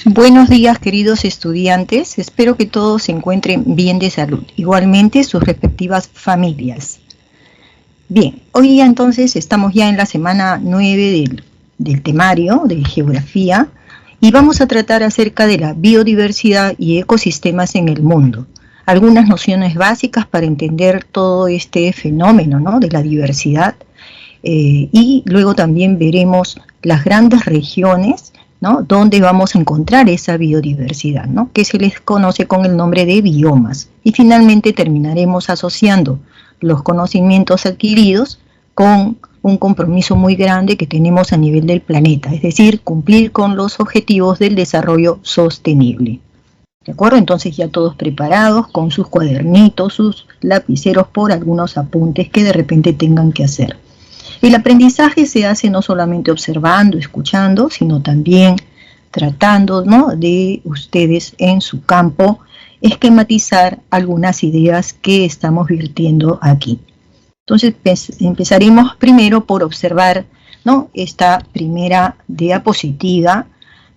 Buenos días, queridos estudiantes. Espero que todos se encuentren bien de salud. Igualmente sus respectivas familias. Bien, hoy día entonces estamos ya en la semana 9 del temario de geografía y vamos a tratar acerca de la biodiversidad y ecosistemas en el mundo. Algunas nociones básicas para entender todo este fenómeno, ¿no?, de la diversidad. Y luego también veremos las grandes regiones, ¿no?, donde vamos a encontrar esa biodiversidad, ¿no?, que se les conoce con el nombre de biomas. Y finalmente terminaremos asociando los conocimientos adquiridos con un compromiso muy grande que tenemos a nivel del planeta, es decir, cumplir con los objetivos del desarrollo sostenible. ¿De acuerdo? Entonces ya todos preparados con sus cuadernitos, sus lapiceros por algunos apuntes que de repente tengan que hacer. El aprendizaje se hace no solamente observando, escuchando, sino también tratando, ¿no?, de ustedes en su campo esquematizar algunas ideas que estamos virtiendo aquí. Entonces empezaremos primero por observar, ¿no?, esta primera diapositiva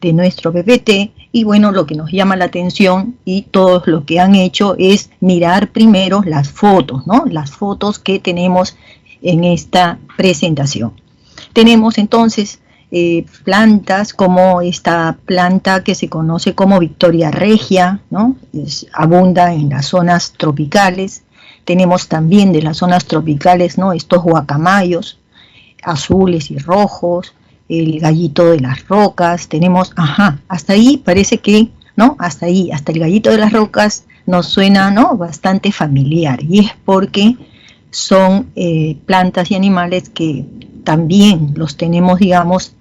de nuestro PPT y bueno, lo que nos llama la atención y todos lo que han hecho es mirar primero las fotos, ¿no?, las fotos que tenemos en esta presentación. Tenemos entonces plantas como esta planta que se conoce como Victoria regia, ¿no?, abunda en las zonas tropicales. Tenemos también de las zonas tropicales, ¿no?, estos guacamayos azules y rojos, el gallito de las rocas. Tenemos, hasta ahí parece que, ¿no?, hasta ahí, hasta el gallito de las rocas nos suena, ¿no?, bastante familiar, y es porque son plantas y animales que también los tenemos, digamos,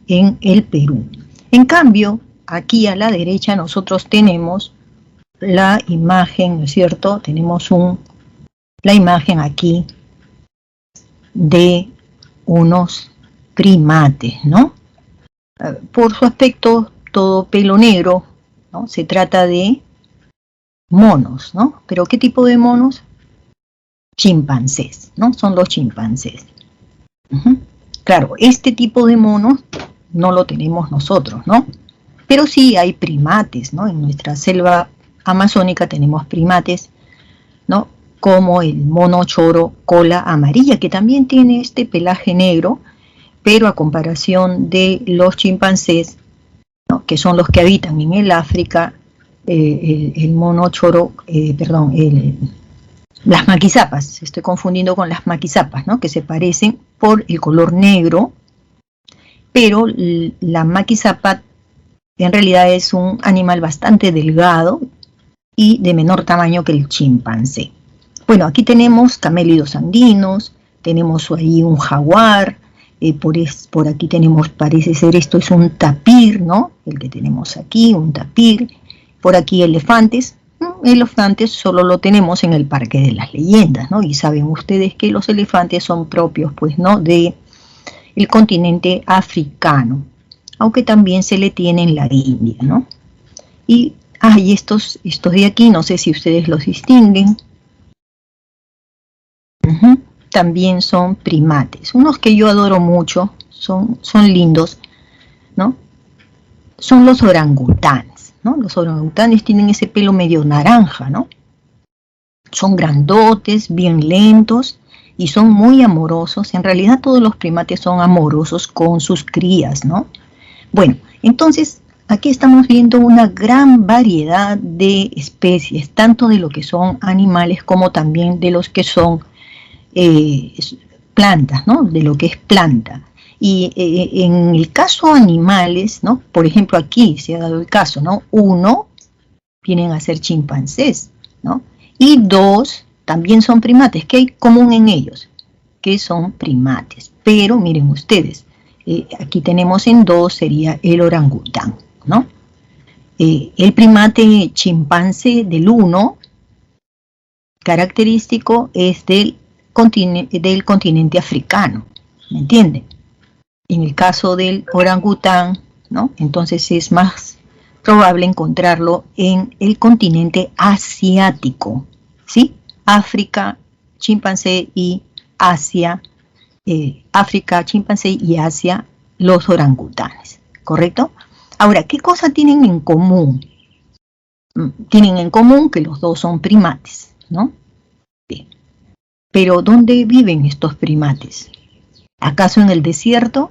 en el Perú. En cambio, aquí a la derecha nosotros tenemos la imagen, ¿no es cierto? Tenemos la imagen aquí de unos primates, ¿no? Por su aspecto todo pelo negro, ¿no? Se trata de monos, ¿no? ¿Pero qué tipo de monos? Chimpancés, ¿no? Son los chimpancés. Claro, este tipo de monos no lo tenemos nosotros, ¿no? Pero sí hay primates, ¿no? En nuestra selva amazónica tenemos primates, ¿no?, como el mono choro cola amarilla, que también tiene este pelaje negro, pero a comparación de los chimpancés, ¿no?, que son los que habitan en el África, el mono choro, las maquizapas, estoy confundiendo con las maquizapas, ¿no?, que se parecen por el color negro, pero la maquizapa en realidad es un animal bastante delgado y de menor tamaño que el chimpancé. Bueno, aquí tenemos camélidos andinos, tenemos ahí un jaguar, por aquí tenemos, parece ser esto es un tapir, ¿no?, el que tenemos aquí, un tapir. Por aquí elefantes. Elefantes solo lo tenemos en el Parque de las Leyendas, ¿no? Y saben ustedes que los elefantes son propios, pues, ¿no?, de el continente africano, aunque también se le tiene en la India, ¿no? Y estos de aquí, no sé si ustedes los distinguen. También son primates, unos que yo adoro mucho, son lindos, ¿no? Son los orangutanes, ¿no? Los orangutanes tienen ese pelo medio naranja, ¿no? Son grandotes, bien lentos y son muy amorosos. En realidad todos los primates son amorosos con sus crías, ¿no? Bueno, entonces aquí estamos viendo una gran variedad de especies, tanto de lo que son animales como también de los que son plantas, ¿no?, de lo que es planta. Y en el caso animales, ¿no?, por ejemplo aquí se ha dado el caso, ¿no?, 1 vienen a ser chimpancés, ¿no?, y 2 también son primates. ¿Qué hay común en ellos? Que son primates. Pero miren ustedes, aquí tenemos en 2 sería el orangután, ¿no? El primate chimpancé del 1 característico es del continente africano, ¿me entienden? En el caso del orangután, ¿no?, entonces es más probable encontrarlo en el continente asiático, ¿sí? África, chimpancé y Asia, África, chimpancé y Asia, los orangutanes, ¿correcto? Ahora, ¿qué cosa tienen en común? Tienen en común que los dos son primates, ¿no? Bien. Pero ¿dónde viven estos primates? ¿Acaso en el desierto?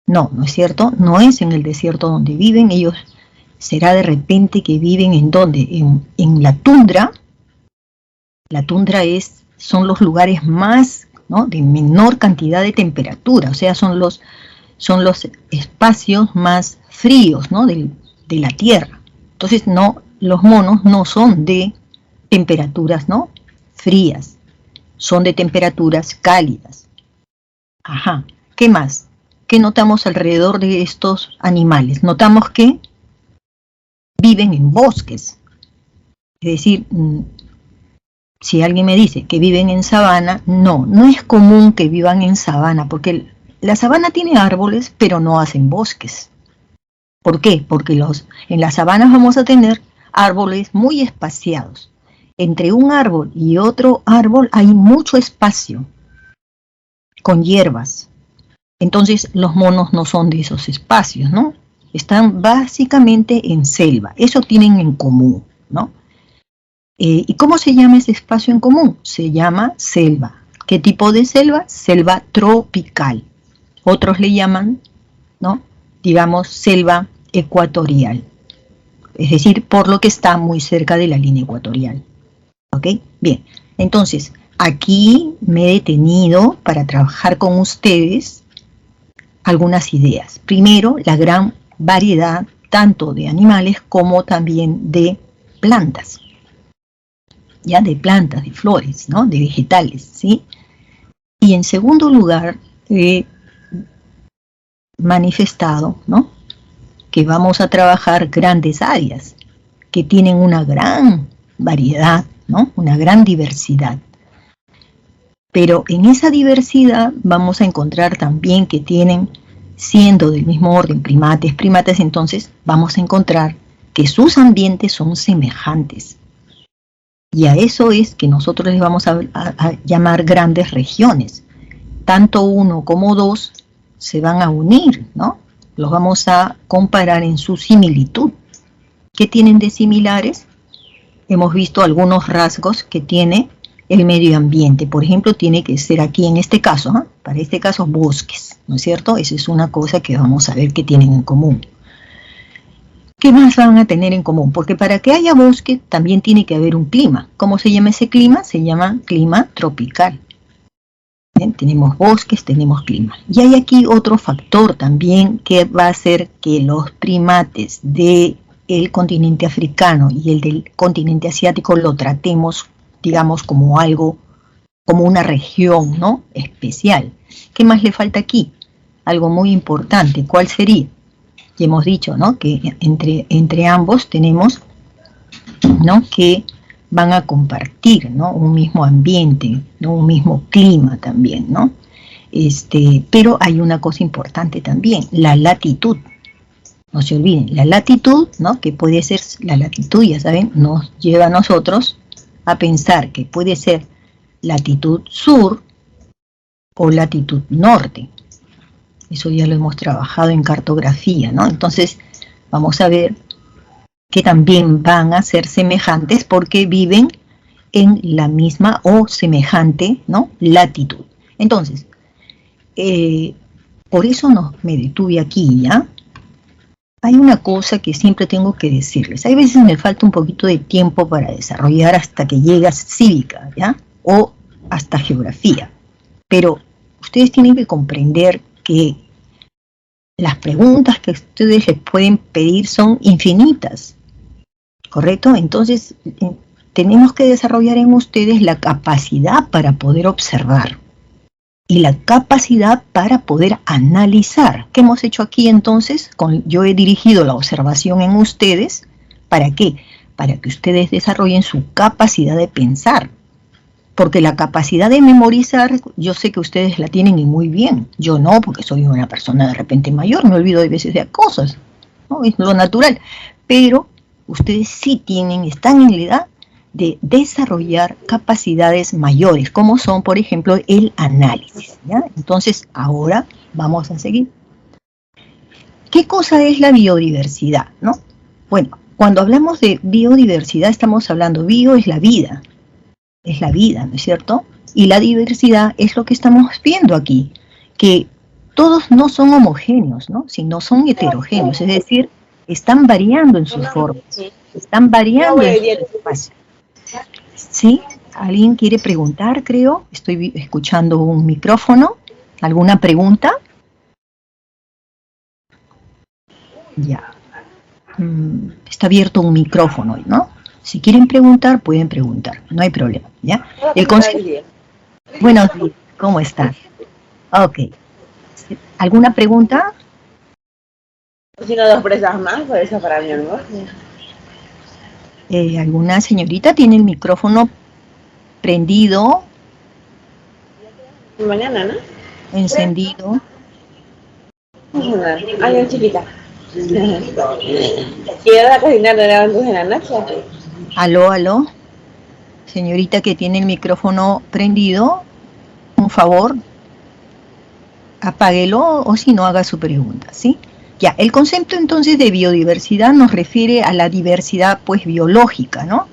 No, no es cierto, no es en el desierto donde viven, ellos será de repente que viven ¿en dónde? En la tundra. La tundra son los lugares más, ¿no?, de menor cantidad de temperatura, o sea, son los espacios más fríos, ¿no?, de la Tierra. Entonces, no, los monos no son de temperaturas, ¿no?, frías, son de temperaturas cálidas. Ajá, ¿qué más? ¿Qué notamos alrededor de estos animales? Notamos que viven en bosques. Es decir, si alguien me dice que viven en sabana, no es común que vivan en sabana, porque la sabana tiene árboles, pero no hacen bosques. ¿Por qué? Porque en las sabanas vamos a tener árboles muy espaciados. Entre un árbol y otro árbol hay mucho espacio, con hierbas. Entonces los monos no son de esos espacios, ¿no? Están básicamente en selva. Eso tienen en común, ¿no? ¿Y cómo se llama ese espacio en común? Se llama selva. ¿Qué tipo de selva? Selva tropical. Otros le llaman, ¿no?, digamos, selva ecuatorial. Es decir, por lo que está muy cerca de la línea ecuatorial. ¿Ok? Bien, entonces, aquí me he detenido para trabajar con ustedes algunas ideas. Primero, la gran variedad tanto de animales como también de plantas. Ya, de plantas, de flores, ¿no?, de vegetales, ¿sí? Y en segundo lugar, he manifestado, ¿no?, que vamos a trabajar grandes áreas que tienen una gran variedad, ¿no?, una gran diversidad. Pero en esa diversidad vamos a encontrar también que tienen, siendo del mismo orden, primates, entonces vamos a encontrar que sus ambientes son semejantes. Y a eso es que nosotros les vamos a llamar grandes regiones. Tanto uno como dos se van a unir, ¿no? Los vamos a comparar en su similitud. ¿Qué tienen de similares? Hemos visto algunos rasgos que tiene el medio ambiente. Por ejemplo, tiene que ser aquí en este caso, ¿eh?, para este caso, bosques, ¿no es cierto? Esa es una cosa que vamos a ver que tienen en común. ¿Qué más van a tener en común? Porque para que haya bosque también tiene que haber un clima. ¿Cómo se llama ese clima? Se llama clima tropical. ¿Bien? Tenemos bosques, tenemos clima. Y hay aquí otro factor también que va a hacer que los primates del continente africano y el del continente asiático lo tratemos, digamos, como algo, como una región, ¿no?, especial. ¿Qué más le falta aquí? Algo muy importante. ¿Cuál sería? Ya hemos dicho, ¿no?, que entre ambos tenemos, ¿no?, que van a compartir, ¿no?, un mismo ambiente, ¿no?, un mismo clima también, ¿no? Pero hay una cosa importante también, la latitud. No se olviden, la latitud, ¿no?, que puede ser, la latitud, ya saben, nos lleva a nosotros a pensar que puede ser latitud sur o latitud norte. Eso ya lo hemos trabajado en cartografía, ¿no? Entonces, vamos a ver que también van a ser semejantes porque viven en la misma o semejante, ¿no?, latitud. Entonces, por eso me detuve aquí, ¿ya? Hay una cosa que siempre tengo que decirles. Hay veces me falta un poquito de tiempo para desarrollar hasta que llegue cívica, ¿ya?, o hasta geografía. Pero ustedes tienen que comprender que las preguntas que ustedes les pueden pedir son infinitas, ¿correcto? Entonces, tenemos que desarrollar en ustedes la capacidad para poder observar y la capacidad para poder analizar. ¿Qué hemos hecho aquí entonces? Yo he dirigido la observación en ustedes. ¿Para qué? Para que ustedes desarrollen su capacidad de pensar. Porque la capacidad de memorizar, yo sé que ustedes la tienen y muy bien. Yo no, porque soy una persona de repente mayor, me olvido de veces de cosas, ¿no? Es lo natural. Pero ustedes sí están en la edad de desarrollar capacidades mayores, como son, por ejemplo, el análisis, ¿ya? Entonces, ahora vamos a seguir. ¿Qué cosa es la biodiversidad, no? Bueno, cuando hablamos de biodiversidad estamos hablando, bio es la vida, ¿no es cierto? Y la diversidad es lo que estamos viendo aquí, que todos no son homogéneos, ¿no? Sino son heterogéneos, es decir, están variando en sus formas, están variando en su espacio. ¿Sí? ¿Alguien quiere preguntar, creo? Estoy escuchando un micrófono. ¿Alguna pregunta? Ya. Está abierto un micrófono, ¿no? Si quieren preguntar, pueden preguntar. No hay problema, ¿ya? El concepto... Buenos días. ¿Cómo estás? Ok. ¿Alguna pregunta? Cocino 2 presas más, por eso para mi almuerzo. ¿Alguna señorita tiene el micrófono prendido? Mañana, ¿no? Encendido. Ay, es chiquita. Quiero a cocinar de las 2 de la noche. Aló, aló. Señorita que tiene el micrófono prendido, un favor, apáguelo o si no haga su pregunta, ¿sí? Ya, el concepto entonces de biodiversidad nos refiere a la diversidad pues biológica, ¿no?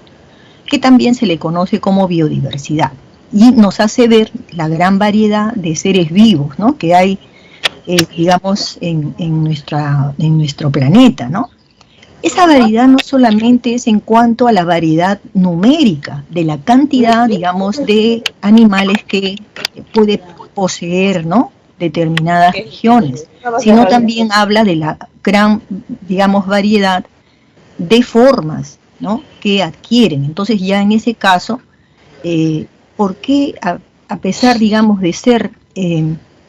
Que también se le conoce como biodiversidad y nos hace ver la gran variedad de seres vivos, ¿no? Que hay, digamos, en nuestro planeta, ¿no? Esa variedad no solamente es en cuanto a la variedad numérica de la cantidad, digamos, de animales que puede poseer, ¿no? Determinadas regiones, sino también habla de la gran, digamos, variedad de formas, ¿no? Que adquieren. Entonces ya en ese caso, ¿por qué a pesar, digamos, de ser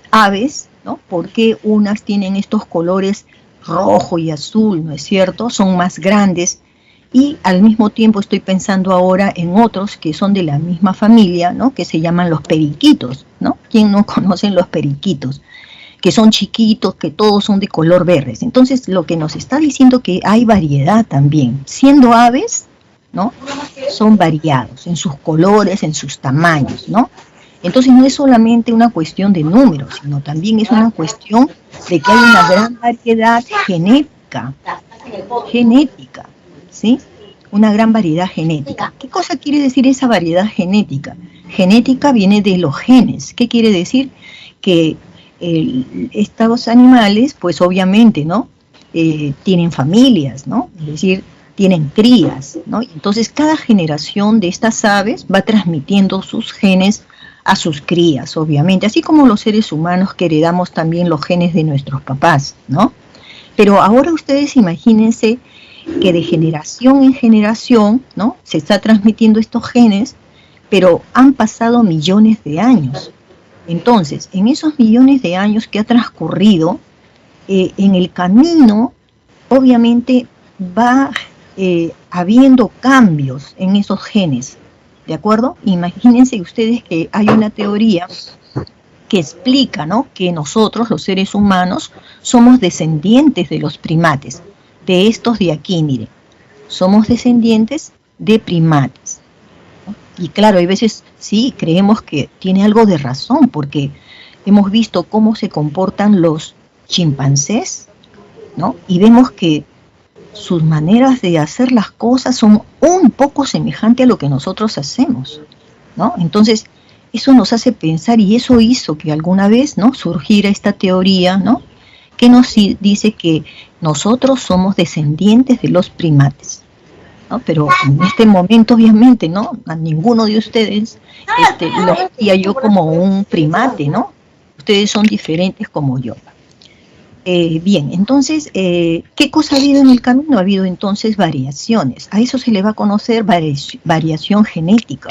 aves, ¿no? ¿Por qué unas tienen estos colores rojo y azul, ¿no es cierto? Son más grandes y al mismo tiempo estoy pensando ahora en otros que son de la misma familia, ¿no? Que se llaman los periquitos, ¿no? ¿Quién no conocen los periquitos? Que son chiquitos, que todos son de color verde. Entonces, lo que nos está diciendo que hay variedad también. Siendo aves, ¿no? Son variados en sus colores, en sus tamaños, ¿no? Entonces, no es solamente una cuestión de números, sino también es una cuestión de que hay una gran variedad genética, ¿sí? Una gran variedad genética. ¿Qué cosa quiere decir esa variedad genética? Genética viene de los genes. ¿Qué quiere decir? Que estos animales, pues obviamente, ¿no? Tienen familias, ¿no? Es decir, tienen crías, ¿no? Entonces, cada generación de estas aves va transmitiendo sus genes a sus crías, obviamente, así como los seres humanos que heredamos también los genes de nuestros papás, ¿no? Pero ahora ustedes imagínense que de generación en generación, ¿no? Se está transmitiendo estos genes, pero han pasado millones de años. Entonces, en esos millones de años que ha transcurrido, en el camino, obviamente, va habiendo cambios en esos genes, ¿de acuerdo? Imagínense ustedes que hay una teoría que explica, ¿no? Que nosotros, los seres humanos, somos descendientes de los primates, de estos de aquí, miren, somos descendientes de primates. Y claro, hay veces sí creemos que tiene algo de razón, porque hemos visto cómo se comportan los chimpancés, ¿no? Y vemos que sus maneras de hacer las cosas son un poco semejantes a lo que nosotros hacemos, ¿no? Entonces, eso nos hace pensar y eso hizo que alguna vez, ¿no? Surgiera esta teoría, ¿no? Que nos dice que nosotros somos descendientes de los primates, ¿no? Pero en este momento, obviamente, ¿no? A ninguno de ustedes lo veía yo como un primate, ¿no? Ustedes son diferentes como yo. Bien, entonces, ¿qué cosa ha habido en el camino? Ha habido entonces variaciones. A eso se le va a conocer variación genética.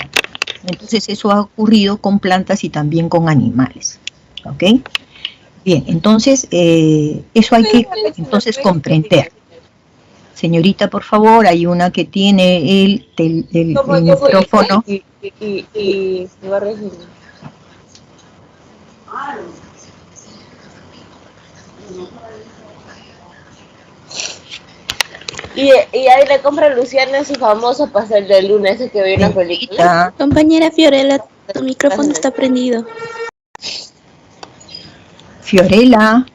Entonces, eso ha ocurrido con plantas y también con animales. ¿Ok? Bien, entonces, eso hay que entonces comprender. Señorita, por favor, hay una que tiene el micrófono. Y ahí le compra a Luciana su famoso pastel de luna, ese que ve en la película. Compañera Fiorella, tu micrófono está prendido. Fiorella.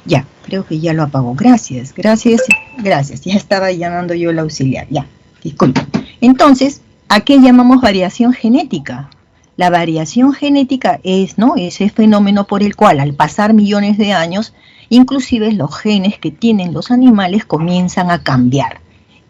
Ya. creo que ya lo apagó. Gracias, gracias, gracias. Ya estaba llamando yo al auxiliar. Ya, disculpe. Entonces, ¿a qué llamamos variación genética? La variación genética es, ¿no?, ese fenómeno por el cual al pasar millones de años, inclusive los genes que tienen los animales comienzan a cambiar.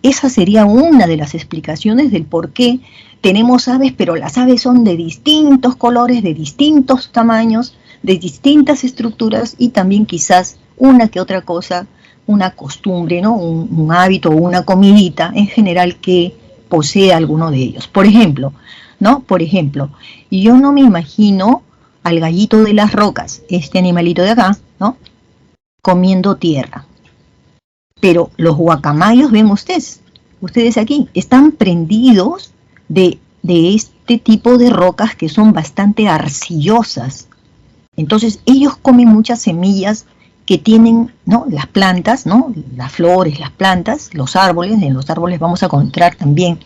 Esa sería una de las explicaciones del por qué tenemos aves, pero las aves son de distintos colores, de distintos tamaños, de distintas estructuras y también quizás una que otra cosa, una costumbre, ¿no?, un hábito o una comidita en general que posee alguno de ellos. Por ejemplo, yo no me imagino al gallito de las rocas, este animalito de acá, ¿no?, comiendo tierra. Pero los guacamayos, ven ustedes aquí, están prendidos de este tipo de rocas que son bastante arcillosas. Entonces ellos comen muchas semillas que tienen, ¿no?, las plantas, ¿no?, las flores, las plantas, los árboles. En los árboles vamos a encontrar también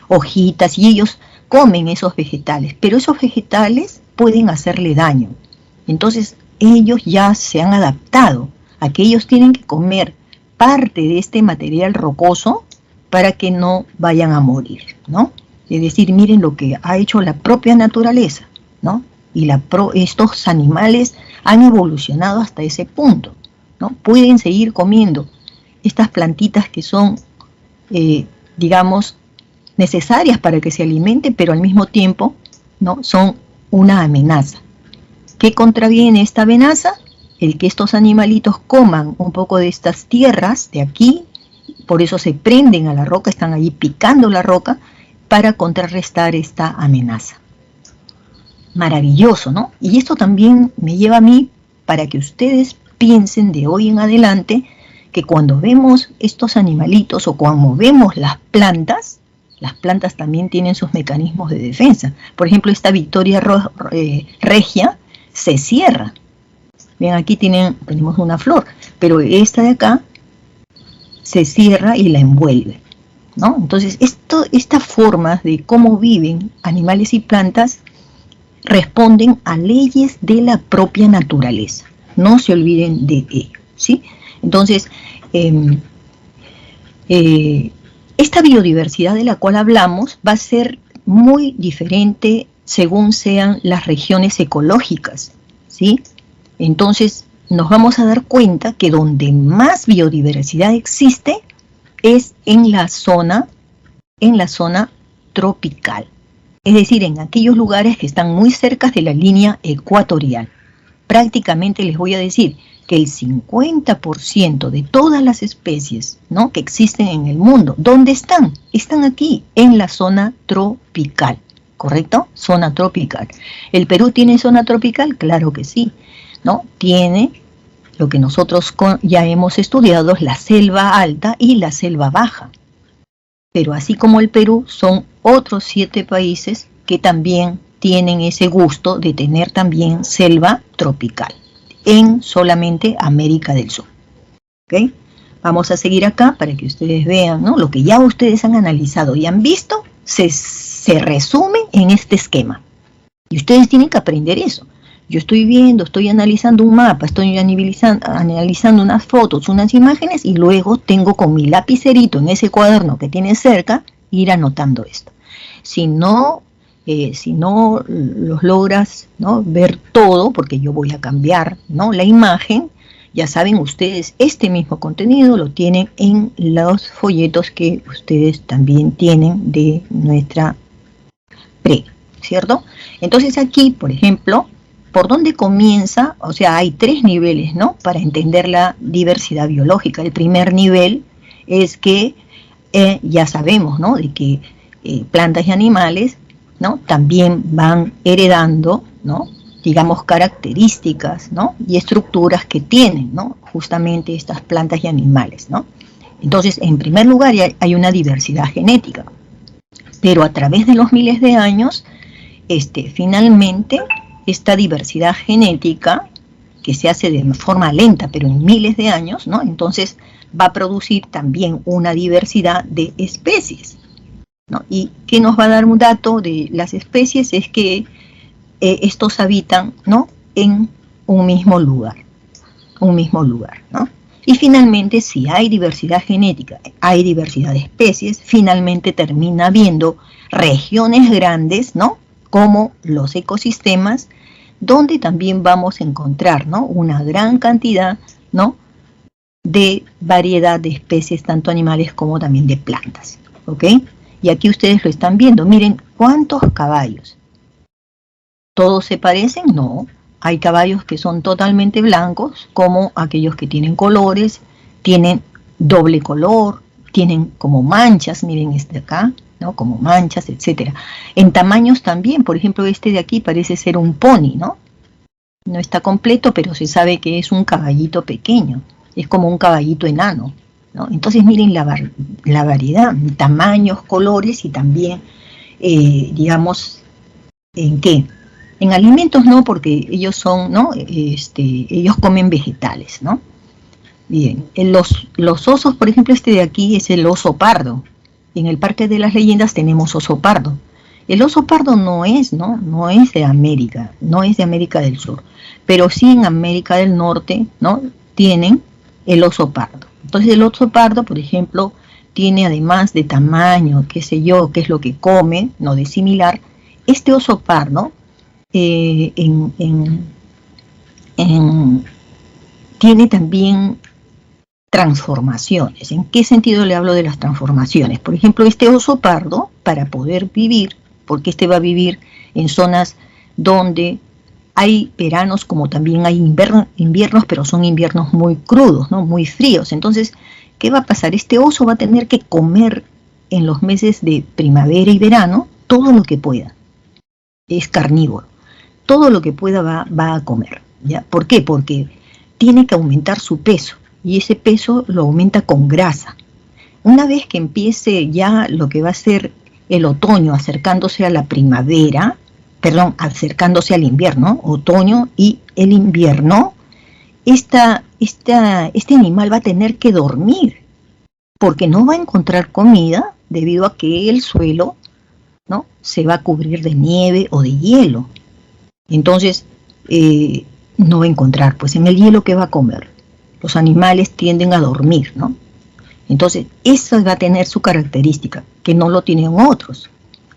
hojitas y ellos comen esos vegetales, pero esos vegetales pueden hacerle daño. Entonces ellos ya se han adaptado a que ellos tienen que comer parte de este material rocoso para que no vayan a morir, ¿no? Es decir, miren lo que ha hecho la propia naturaleza, ¿no? Y estos animales han evolucionado hasta ese punto, ¿no? Pueden seguir comiendo estas plantitas que son, digamos, necesarias para que se alimente, pero al mismo tiempo, ¿no?, son una amenaza. ¿Qué contraviene esta amenaza? El que estos animalitos coman un poco de estas tierras de aquí, por eso se prenden a la roca, están ahí picando la roca para contrarrestar esta amenaza. Maravilloso, ¿no? Y esto también me lleva a mí para que ustedes piensen de hoy en adelante que cuando vemos estos animalitos o cuando vemos las plantas también tienen sus mecanismos de defensa. Por ejemplo, esta Victoria regia se cierra. Ven, aquí tenemos una flor, pero esta de acá se cierra y la envuelve, ¿no? Entonces, estas formas de cómo viven animales y plantas responden a leyes de la propia naturaleza. No se olviden de ello, ¿sí? Entonces, esta biodiversidad de la cual hablamos va a ser muy diferente según sean las regiones ecológicas, ¿sí? Entonces, nos vamos a dar cuenta que donde más biodiversidad existe es en la zona tropical. Es decir, en aquellos lugares que están muy cerca de la línea ecuatorial. Prácticamente les voy a decir que el 50% de todas las especies, ¿no?, que existen en el mundo, ¿dónde están? Están aquí, en la zona tropical, ¿correcto? Zona tropical. ¿El Perú tiene zona tropical? Claro que sí, ¿no? Tiene lo que nosotros ya hemos estudiado, la selva alta y la selva baja. Pero así como el Perú, son otros 7 países que también tienen ese gusto de tener también selva tropical en solamente América del Sur. ¿Okay? Vamos a seguir acá para que ustedes vean, ¿no?, lo que ya ustedes han analizado y han visto, se resume en este esquema. Y ustedes tienen que aprender eso. Yo estoy viendo, estoy analizando un mapa, estoy analizando unas fotos, unas imágenes, y luego tengo con mi lapicerito en ese cuaderno que tiene cerca, ir anotando esto. Si no los logras, ¿no?, ver todo, porque yo voy a cambiar, ¿no?, la imagen, ya saben ustedes, este mismo contenido lo tienen en los folletos que ustedes también tienen de nuestra pre, ¿cierto? Entonces aquí, por ejemplo, ¿por dónde comienza? O sea, hay 3 niveles, ¿no?, para entender la diversidad biológica. El primer nivel es que ya sabemos, ¿no?, de que plantas y animales, ¿no?, también van heredando, ¿no?, digamos, características, ¿no?, y estructuras que tienen, ¿no?, justamente estas plantas y animales, ¿no? Entonces, en primer lugar, hay una diversidad genética, pero a través de los miles de años, finalmente, esta diversidad genética, que se hace de forma lenta, pero en miles de años, ¿no?, entonces va a producir también una diversidad de especies, ¿no? Y que nos va a dar un dato de las especies es que estos habitan, ¿no?, en un mismo lugar. un mismo lugar, ¿no? Y finalmente, si hay diversidad genética, hay diversidad de especies, finalmente termina habiendo regiones grandes, ¿no? Como los ecosistemas, donde también vamos a encontrar, ¿no? Una gran cantidad, ¿no? De variedad de especies, tanto animales como también de plantas, ¿ok? Y aquí ustedes lo están viendo, miren cuántos caballos. ¿Todos se parecen? No. Hay caballos que son totalmente blancos, como aquellos que tienen colores, tienen doble color, tienen como manchas, miren este de acá, ¿no? Como manchas, etcétera. En tamaños también, por ejemplo, este de aquí parece ser un pony, ¿no? No está completo, pero se sabe que es un caballito pequeño, es como un caballito enano, ¿no? Entonces miren la variedad, tamaños, colores y también, digamos, ¿en qué? En alimentos no, porque ellos son, ¿no? Ellos comen vegetales, ¿no? Bien, los osos, por ejemplo, este de aquí es el oso pardo. En el Parque de las Leyendas tenemos oso pardo. El oso pardo no es, ¿no? No es de América, no es de América del Sur, pero sí en América del Norte, ¿no? Tienen el oso pardo. Entonces el oso pardo, por ejemplo, tiene además de tamaño, qué sé yo, qué es lo que come, no de similar, este oso pardo tiene también transformaciones. ¿En qué sentido le hablo de las transformaciones? Por ejemplo, este oso pardo, para poder vivir, porque este va a vivir en zonas donde hay veranos como también hay inviernos, pero son inviernos muy crudos, ¿no? Muy fríos. Entonces, ¿qué va a pasar? Este oso va a tener que comer en los meses de primavera y verano todo lo que pueda. Es carnívoro. Todo lo que pueda va a comer, ¿ya? ¿Por qué? Porque tiene que aumentar su peso, y ese peso lo aumenta con grasa. Una vez que empiece ya lo que va a ser el otoño, acercándose a la primavera, acercándose al invierno, otoño y el invierno, este animal va a tener que dormir, porque no va a encontrar comida debido a que el suelo, ¿no? Se va a cubrir de nieve o de hielo. Entonces, no va a encontrar, pues en el hielo, ¿qué va a comer? Los animales tienden a dormir, ¿no? Entonces, esa va a tener su característica, que no lo tienen otros.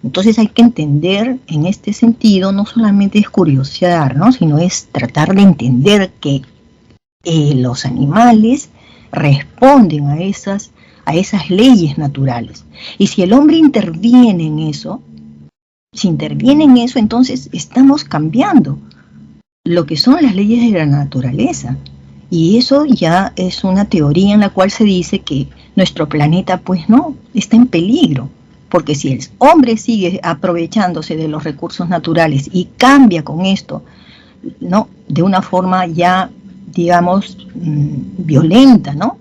Entonces hay que entender en este sentido, no solamente es curiosear, ¿no? Sino es tratar de entender que los animales responden a esas leyes naturales. Y si el hombre interviene en eso, entonces estamos cambiando lo que son las leyes de la naturaleza. Y eso ya es una teoría en la cual se dice que nuestro planeta, pues no, está en peligro. Porque si el hombre sigue aprovechándose de los recursos naturales y cambia con esto, ¿no? De una forma ya, digamos, violenta, ¿no?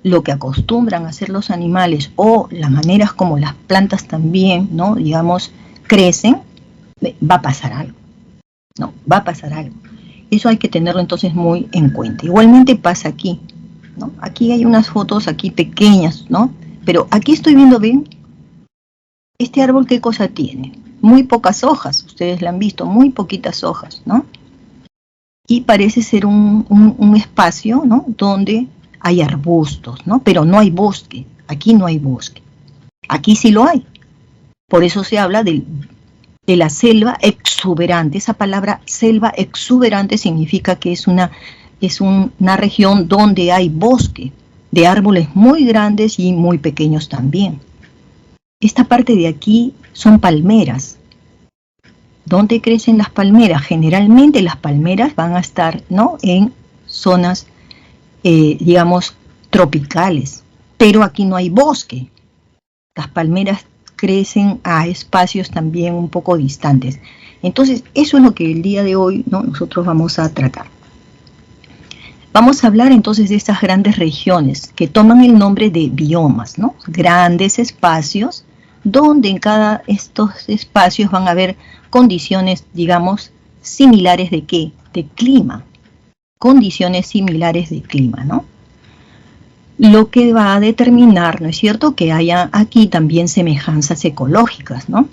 Lo que acostumbran a hacer los animales o las maneras como las plantas también, ¿no? Digamos, crecen, va a pasar algo, ¿no? Va a pasar algo. Eso hay que tenerlo entonces muy en cuenta. Igualmente pasa aquí, ¿no? Aquí hay unas fotos aquí pequeñas, ¿no? Pero aquí estoy viendo bien, este árbol, ¿qué cosa tiene? Muy pocas hojas, ustedes la han visto, muy poquitas hojas, ¿no? Y parece ser un espacio, ¿no? Donde hay arbustos, ¿no? Pero no hay bosque, aquí no hay bosque. Aquí sí lo hay. Por eso se habla de la selva exuberante. Esa palabra selva exuberante significa que es una región donde hay bosque, de árboles muy grandes y muy pequeños también. Esta parte de aquí son palmeras. ¿Dónde crecen las palmeras? Generalmente las palmeras van a estar, ¿no? En zonas, digamos, tropicales. Pero aquí no hay bosque. Las palmeras crecen a espacios también un poco distantes. Entonces, eso es lo que el día de hoy, ¿no? Nosotros vamos a tratar. Vamos a hablar entonces de estas grandes regiones que toman el nombre de biomas, ¿no? Grandes espacios donde en cada estos espacios van a haber condiciones, digamos, similares de ¿qué? De clima. Condiciones similares de clima, ¿no? Lo que va a determinar, ¿no es cierto?, que haya aquí también semejanzas ecológicas, ¿no?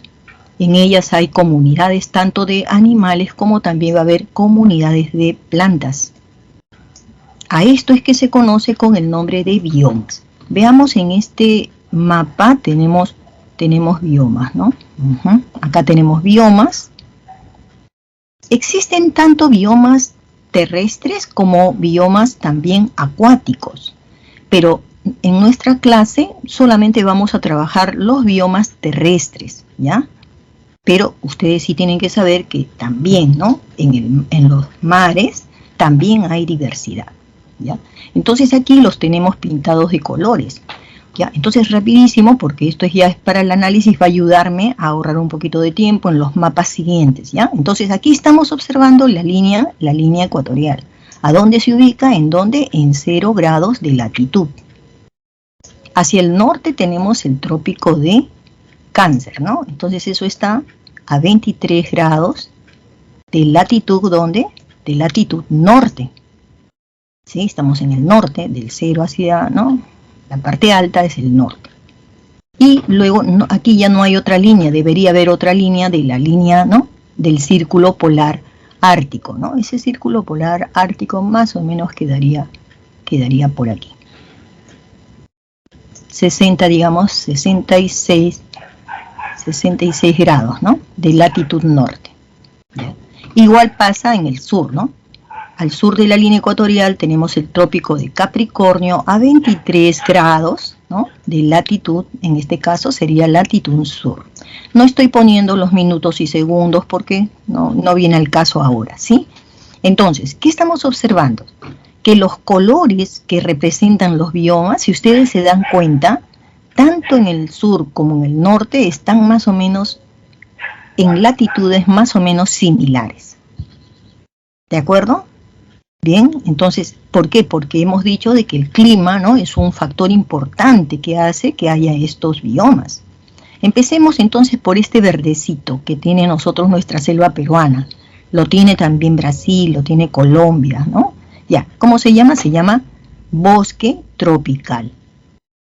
En ellas hay comunidades tanto de animales como también va a haber comunidades de plantas. A esto es que se conoce con el nombre de biomas. Veamos en este mapa, tenemos biomas, ¿no? Acá tenemos biomas. Existen tanto biomas terrestres como biomas también acuáticos, pero en nuestra clase solamente vamos a trabajar los biomas terrestres, ¿ya? Pero ustedes sí tienen que saber que también, ¿no? En los mares también hay diversidad, ¿ya? Entonces aquí los tenemos pintados de colores, ¿ya? Entonces rapidísimo, porque esto ya es para el análisis, va a ayudarme a ahorrar un poquito de tiempo en los mapas siguientes, ¿ya? Entonces aquí estamos observando la línea ecuatorial. ¿A dónde se ubica? ¿En dónde? En 0 grados de latitud. Hacia el norte tenemos el trópico de Cáncer, ¿no? Entonces eso está a 23 grados de latitud, ¿dónde? De latitud norte. ¿Sí? Estamos en el norte, del 0 hacia, ¿no? La parte alta es el norte. Y luego aquí ya no hay otra línea, debería haber otra línea de la línea, ¿no? Del círculo polar ártico, ¿no? Ese círculo polar ártico más o menos quedaría por aquí. 60, digamos, 66 grados, ¿no? De latitud norte. ¿Ya? Igual pasa en el sur, ¿no? Al sur de la línea ecuatorial tenemos el trópico de Capricornio a 23 grados, ¿no? De latitud, en este caso sería latitud sur. No estoy poniendo los minutos y segundos porque no viene al caso ahora, ¿sí? Entonces, ¿qué estamos observando? Que los colores que representan los biomas, si ustedes se dan cuenta, tanto en el sur como en el norte están más o menos en latitudes más o menos similares. ¿De acuerdo? Bien, entonces, ¿por qué? Porque hemos dicho de que el clima, ¿no? Es un factor importante que hace que haya estos biomas. Empecemos entonces por este verdecito que tiene nosotros nuestra selva peruana. Lo tiene también Brasil, lo tiene Colombia, ¿no? Ya, ¿cómo se llama? Se llama bosque tropical.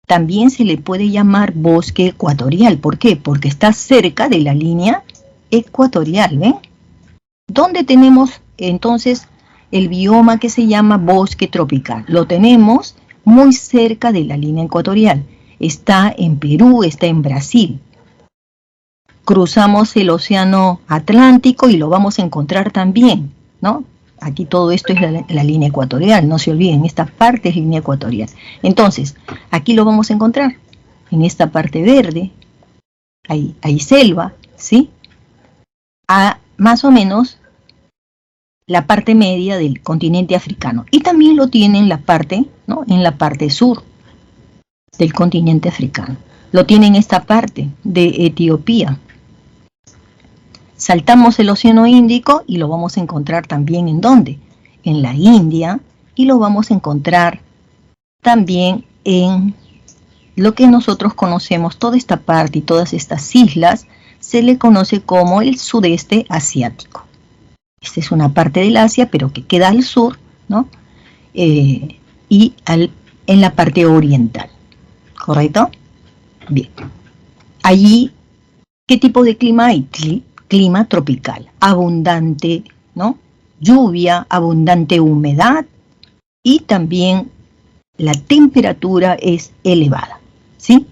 También se le puede llamar bosque ecuatorial. ¿Por qué? Porque está cerca de la línea ecuatorial, ¿ven? ¿Dónde tenemos entonces el bioma que se llama bosque tropical? Lo tenemos muy cerca de la línea ecuatorial. Está en Perú, está en Brasil. Cruzamos el océano Atlántico y lo vamos a encontrar también, ¿no? Aquí todo esto es la línea ecuatorial, no se olviden, esta parte es línea ecuatorial. Entonces, aquí lo vamos a encontrar, en esta parte verde, hay selva, ¿sí? A más o menos la parte media del continente africano. Y también lo tiene en la parte, ¿no? En la parte sur del continente africano. Lo tiene en esta parte de Etiopía. Saltamos el océano Índico y lo vamos a encontrar también ¿en dónde? En la India, y lo vamos a encontrar también en lo que nosotros conocemos, toda esta parte y todas estas islas, se le conoce como el sudeste asiático. Esta es una parte del Asia, pero que queda al sur, ¿no? En la parte oriental, ¿correcto? Bien. Allí, ¿qué tipo de clima hay? Clima tropical, abundante, ¿no? Lluvia, abundante humedad y también la temperatura es elevada, ¿sí?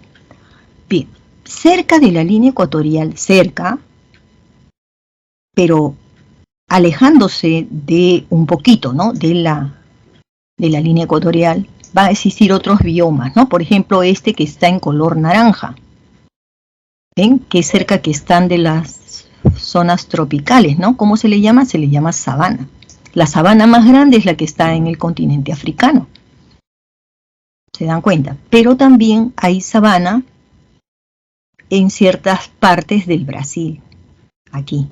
Bien, cerca de la línea ecuatorial, cerca, pero alejándose de un poquito, ¿no? De la línea ecuatorial, va a existir otros biomas, ¿no? Por ejemplo, este que está en color naranja, ¿ven? Que cerca que están de las zonas tropicales, ¿no? ¿Cómo se le llama? Se le llama sabana. La sabana más grande es la que está en el continente africano. ¿Se dan cuenta? Pero también hay sabana en ciertas partes del Brasil. Aquí,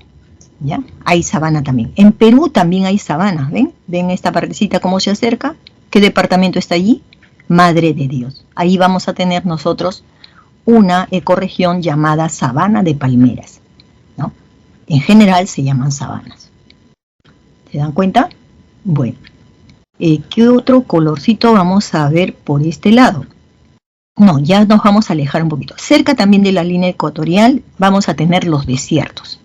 ¿ya? Hay sabana también. En Perú también hay sabana, ¿ven? ¿Ven esta partecita cómo se acerca? ¿Qué departamento está allí? Madre de Dios. Ahí vamos a tener nosotros una ecorregión llamada sabana de palmeras, ¿no? En general se llaman sabanas. ¿Se dan cuenta? Bueno, ¿qué otro colorcito vamos a ver por este lado? No, ya nos vamos a alejar un poquito. Cerca también de la línea ecuatorial vamos a tener los desiertos.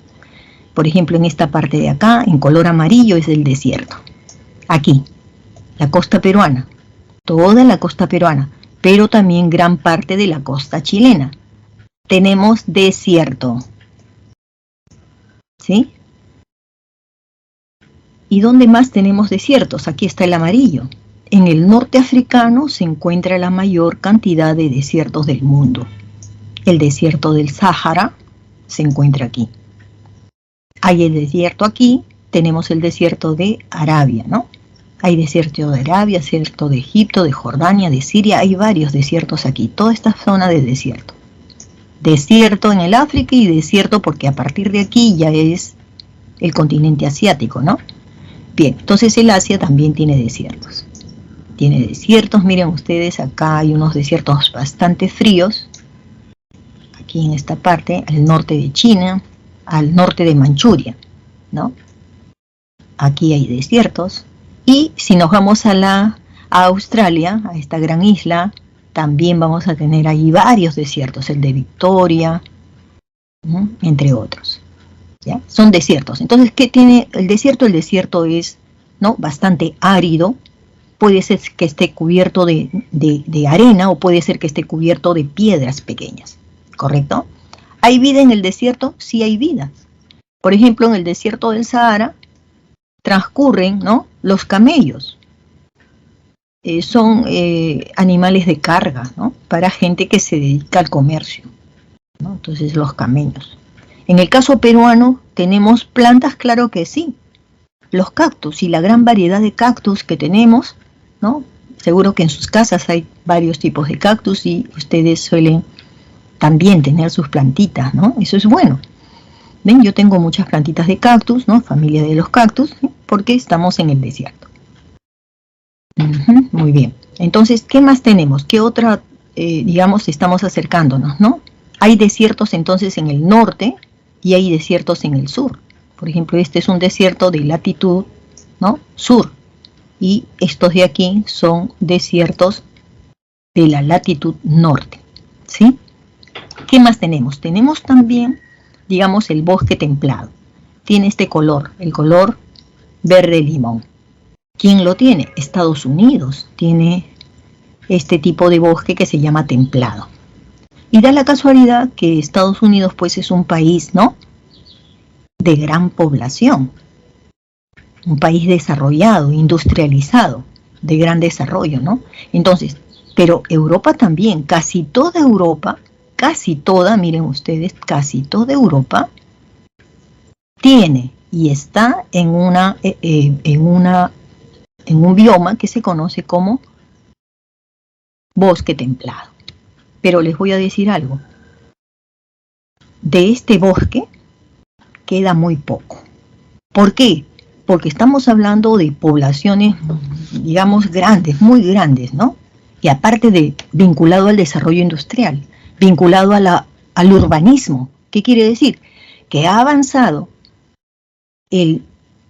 Por ejemplo, en esta parte de acá, en color amarillo, es el desierto. Aquí, la costa peruana, toda la costa peruana, pero también gran parte de la costa chilena. Tenemos desierto, ¿sí? ¿Y dónde más tenemos desiertos? Aquí está el amarillo. En el norte africano se encuentra la mayor cantidad de desiertos del mundo. El desierto del Sáhara se encuentra aquí. Hay el desierto aquí, tenemos el desierto de Arabia, ¿no? Hay desierto de Arabia, desierto de Egipto, de Jordania, de Siria, hay varios desiertos aquí, toda esta zona de desierto. Desierto en el África y desierto porque a partir de aquí ya es el continente asiático, ¿no? Bien, entonces el Asia también tiene desiertos. Tiene desiertos, miren ustedes, acá hay unos desiertos bastante fríos. Aquí en esta parte, al norte de China, al norte de Manchuria, ¿no? Aquí hay desiertos. Y si nos vamos a Australia, a esta gran isla, también vamos a tener ahí varios desiertos, el de Victoria, entre otros. ¿Ya? Son desiertos. Entonces, ¿qué tiene el desierto? El desierto es, ¿no?, bastante árido. Puede ser que esté cubierto de arena o puede ser que esté cubierto de piedras pequeñas, ¿correcto? ¿Hay vida en el desierto? Sí hay vida. Por ejemplo, en el desierto del Sahara transcurren, ¿no?, los camellos. Son animales de carga, ¿no?, para gente que se dedica al comercio, ¿no? Entonces, los camellos. En el caso peruano, ¿tenemos plantas? Claro que sí. Los cactus y la gran variedad de cactus que tenemos, ¿no? Seguro que en sus casas hay varios tipos de cactus y ustedes suelen también tener sus plantitas, ¿no? Eso es bueno. ¿Ven? Yo tengo muchas plantitas de cactus, ¿no? Familia de los cactus, ¿sí?, porque estamos en el desierto. Muy bien. Entonces, ¿qué más tenemos? ¿Qué otra, digamos, estamos acercándonos, ¿no? Hay desiertos entonces en el norte y hay desiertos en el sur. Por ejemplo, este es un desierto de latitud, ¿no?, sur. Y estos de aquí son desiertos de la latitud norte, ¿sí? ¿Qué más tenemos? Tenemos también, digamos, el bosque templado. Tiene este color, el color verde limón. ¿Quién lo tiene? Estados Unidos tiene este tipo de bosque que se llama templado. Y da la casualidad que Estados Unidos, pues, es un país, ¿no?, de gran población. Un país desarrollado, industrializado, de gran desarrollo, ¿no? Entonces, pero Europa también, casi toda Europa, casi toda, miren ustedes, casi toda Europa tiene y está en un bioma que se conoce como bosque templado. Pero les voy a decir algo. De este bosque queda muy poco. ¿Por qué? Porque estamos hablando de poblaciones, digamos, grandes, muy grandes, ¿no? Y aparte de vinculado al desarrollo industrial, vinculado al urbanismo. ¿Qué quiere decir? Que ha avanzado el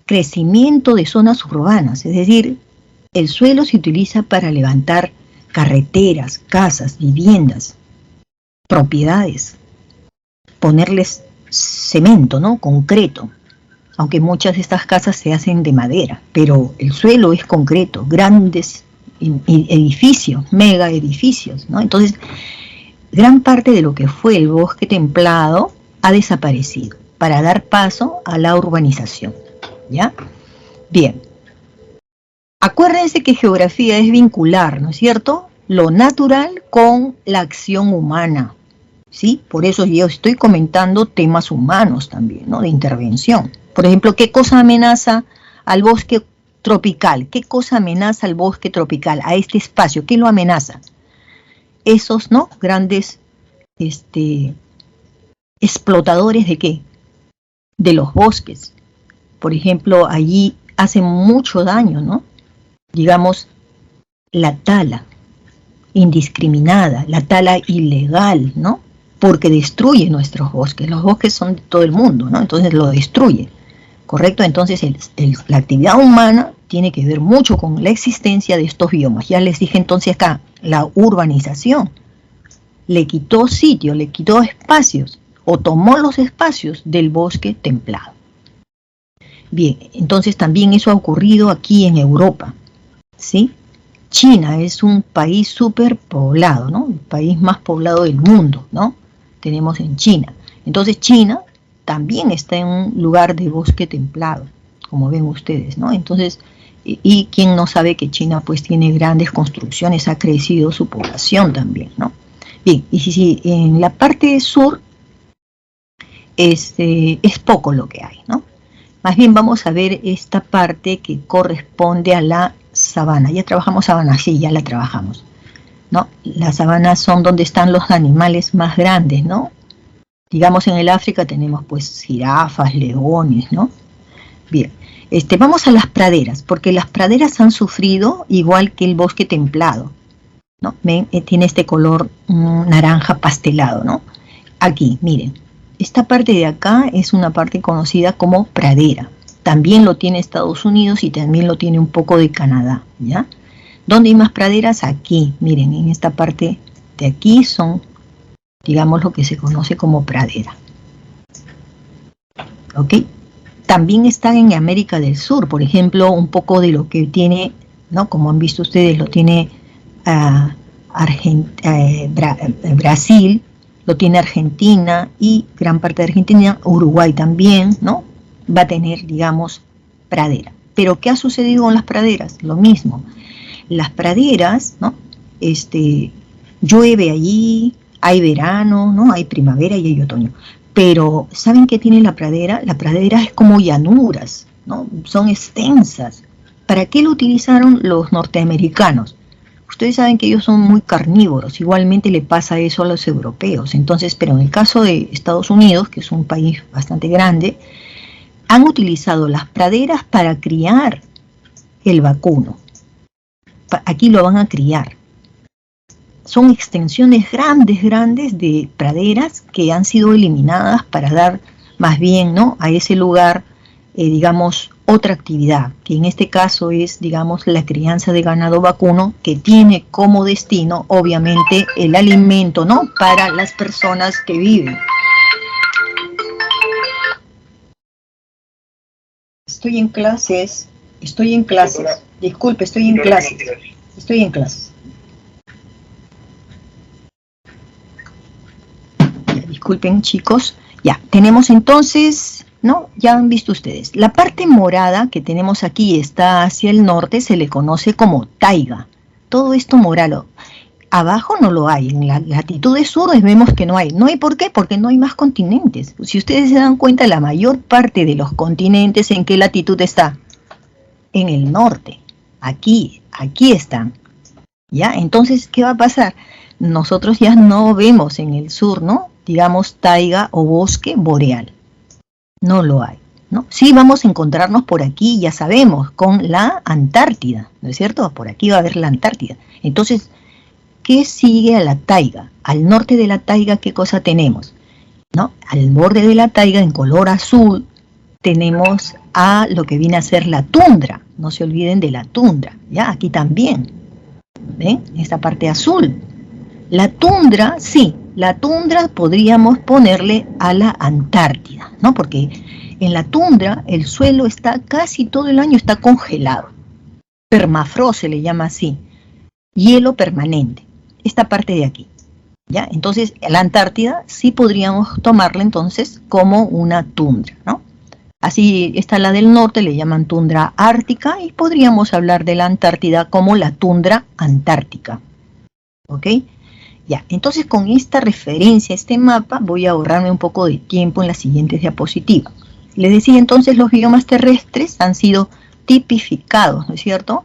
crecimiento de zonas urbanas, es decir, el suelo se utiliza para levantar carreteras, casas, viviendas, propiedades, ponerles cemento, ¿no?, concreto, aunque muchas de estas casas se hacen de madera, pero el suelo es concreto, grandes edificios, mega edificios, ¿no? Entonces, gran parte de lo que fue el bosque templado ha desaparecido para dar paso a la urbanización, ¿ya? Bien. Acuérdense que geografía es vincular, ¿no es cierto?, lo natural con la acción humana, ¿sí? Por eso yo estoy comentando temas humanos también, ¿no?, de intervención. Por ejemplo, ¿qué cosa amenaza al bosque tropical? ¿Qué cosa amenaza al bosque tropical, a este espacio? ¿Qué lo amenaza? Esos, ¿no?, grandes explotadores ¿de qué? De los bosques. Por ejemplo, allí hacen mucho daño, ¿no? Digamos, la tala indiscriminada, la tala ilegal, ¿no? Porque destruye nuestros bosques. Los bosques son de todo el mundo, ¿no? Entonces lo destruye, ¿correcto? Entonces la actividad humana tiene que ver mucho con la existencia de estos biomas. Ya les dije entonces acá, la urbanización le quitó sitio, le quitó espacios, o tomó los espacios del bosque templado. Bien, entonces también eso ha ocurrido aquí en Europa. ¿sí? China es un país súper poblado, ¿no? El país más poblado del mundo, ¿no? Tenemos en China. Entonces China también está en un lugar de bosque templado, como ven ustedes, ¿no? Entonces, y quién no sabe que China pues tiene grandes construcciones, ha crecido su población también, ¿no? Bien, y si en la parte sur es poco lo que hay, ¿no? Más bien vamos a ver esta parte que corresponde a la sabana. Ya trabajamos sabana, sí, ya la trabajamos, ¿no? Las sabanas son donde están los animales más grandes, ¿no? Digamos en el África tenemos pues jirafas, leones, ¿no? Bien, vamos a las praderas, porque las praderas han sufrido igual que el bosque templado, ¿no? Ven, tiene este color naranja pastelado, ¿no? Aquí, miren, esta parte de acá es una parte conocida como pradera. También lo tiene Estados Unidos y también lo tiene un poco de Canadá, ¿ya? ¿Dónde hay más praderas? Aquí, miren, en esta parte de aquí son, digamos, lo que se conoce como pradera. ¿Ok? También están en América del Sur, por ejemplo, un poco de lo que tiene, ¿no? Como han visto ustedes, lo tiene Brasil, lo tiene Argentina y gran parte de Argentina, Uruguay también, ¿no? Va a tener, digamos, pradera. Pero ¿qué ha sucedido con las praderas? Lo mismo. Las praderas, ¿no? Llueve allí, hay verano, ¿no? Hay primavera y hay otoño. Pero, ¿saben qué tiene la pradera? La pradera es como llanuras, ¿no? Son extensas. ¿Para qué lo utilizaron los norteamericanos? Ustedes saben que ellos son muy carnívoros, igualmente le pasa eso a los europeos. Entonces, pero en el caso de Estados Unidos, que es un país bastante grande, han utilizado las praderas para criar el vacuno. Aquí lo van a criar. Son extensiones grandes de praderas que han sido eliminadas para dar más bien, ¿no?, a ese lugar, digamos, otra actividad, que en este caso es, digamos, la crianza de ganado vacuno, que tiene como destino, obviamente, el alimento, ¿no?, para las personas que viven. Estoy en clases. Disculpe, estoy en clases. Disculpen, chicos. Ya, tenemos entonces, ¿no? Ya han visto ustedes. La parte morada que tenemos aquí está hacia el norte, se le conoce como taiga. Todo esto morado. Abajo no lo hay. En las latitudes sur vemos que no hay. ¿No hay por qué? Porque no hay más continentes. Si ustedes se dan cuenta, la mayor parte de los continentes, ¿en qué latitud está? En el norte. Aquí están. ¿Ya? Entonces, ¿qué va a pasar? Nosotros ya no vemos en el sur, ¿no?, digamos, taiga o bosque boreal. No lo hay, ¿no? Sí vamos a encontrarnos por aquí, ya sabemos, con la Antártida, ¿no es cierto? Por aquí va a haber la Antártida. Entonces, ¿qué sigue a la taiga? Al norte de la taiga, ¿qué cosa tenemos? ¿No? Al borde de la taiga, en color azul, tenemos a lo que viene a ser la tundra. No se olviden de la tundra, ¿ya? Aquí también. ¿Ven? Esta parte azul. La tundra, sí, la tundra podríamos ponerle a la Antártida, ¿no? Porque en la tundra el suelo está casi todo el año está congelado. Permafrost se le llama así. Hielo permanente. Esta parte de aquí, ¿ya? Entonces, la Antártida sí podríamos tomarla entonces como una tundra, ¿no? Así está la del norte, le llaman tundra ártica, y podríamos hablar de la Antártida como la tundra antártica. ¿Ok? Ya, entonces con esta referencia, este mapa, voy a ahorrarme un poco de tiempo en las siguientes diapositivas. Les decía entonces, los biomas terrestres han sido tipificados, ¿no es cierto?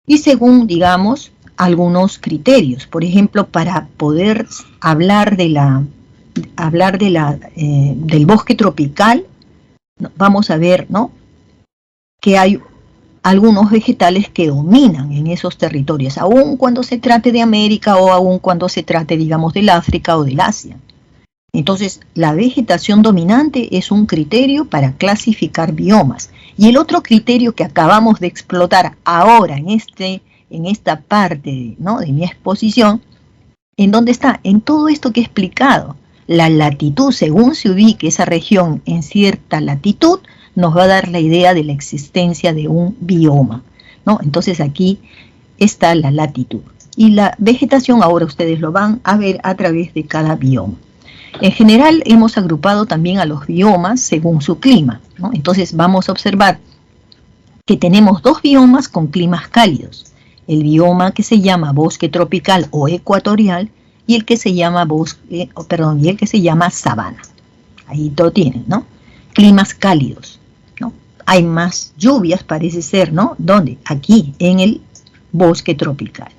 Y según, digamos, algunos criterios. Por ejemplo, para poder hablar del bosque tropical, vamos a ver, ¿no?, que hay algunos vegetales que dominan en esos territorios, aun cuando se trate de América o aun cuando se trate, digamos, del África o del Asia. Entonces, la vegetación dominante es un criterio para clasificar biomas. Y el otro criterio que acabamos de explotar ahora en esta parte, ¿no?, de mi exposición, ¿en dónde está? En todo esto que he explicado. La latitud, según se ubique esa región en cierta latitud, nos va a dar la idea de la existencia de un bioma. ¿no? Entonces aquí está la latitud. Y la vegetación ahora ustedes lo van a ver a través de cada bioma. En general hemos agrupado también a los biomas según su clima, ¿no? Entonces vamos a observar que tenemos dos biomas con climas cálidos. El bioma que se llama bosque tropical o ecuatorial y el que se llama sabana. Ahí lo tienen, ¿no? Climas cálidos, ¿no? Hay más lluvias, parece ser, ¿no? ¿Dónde? Aquí, en el bosque tropical.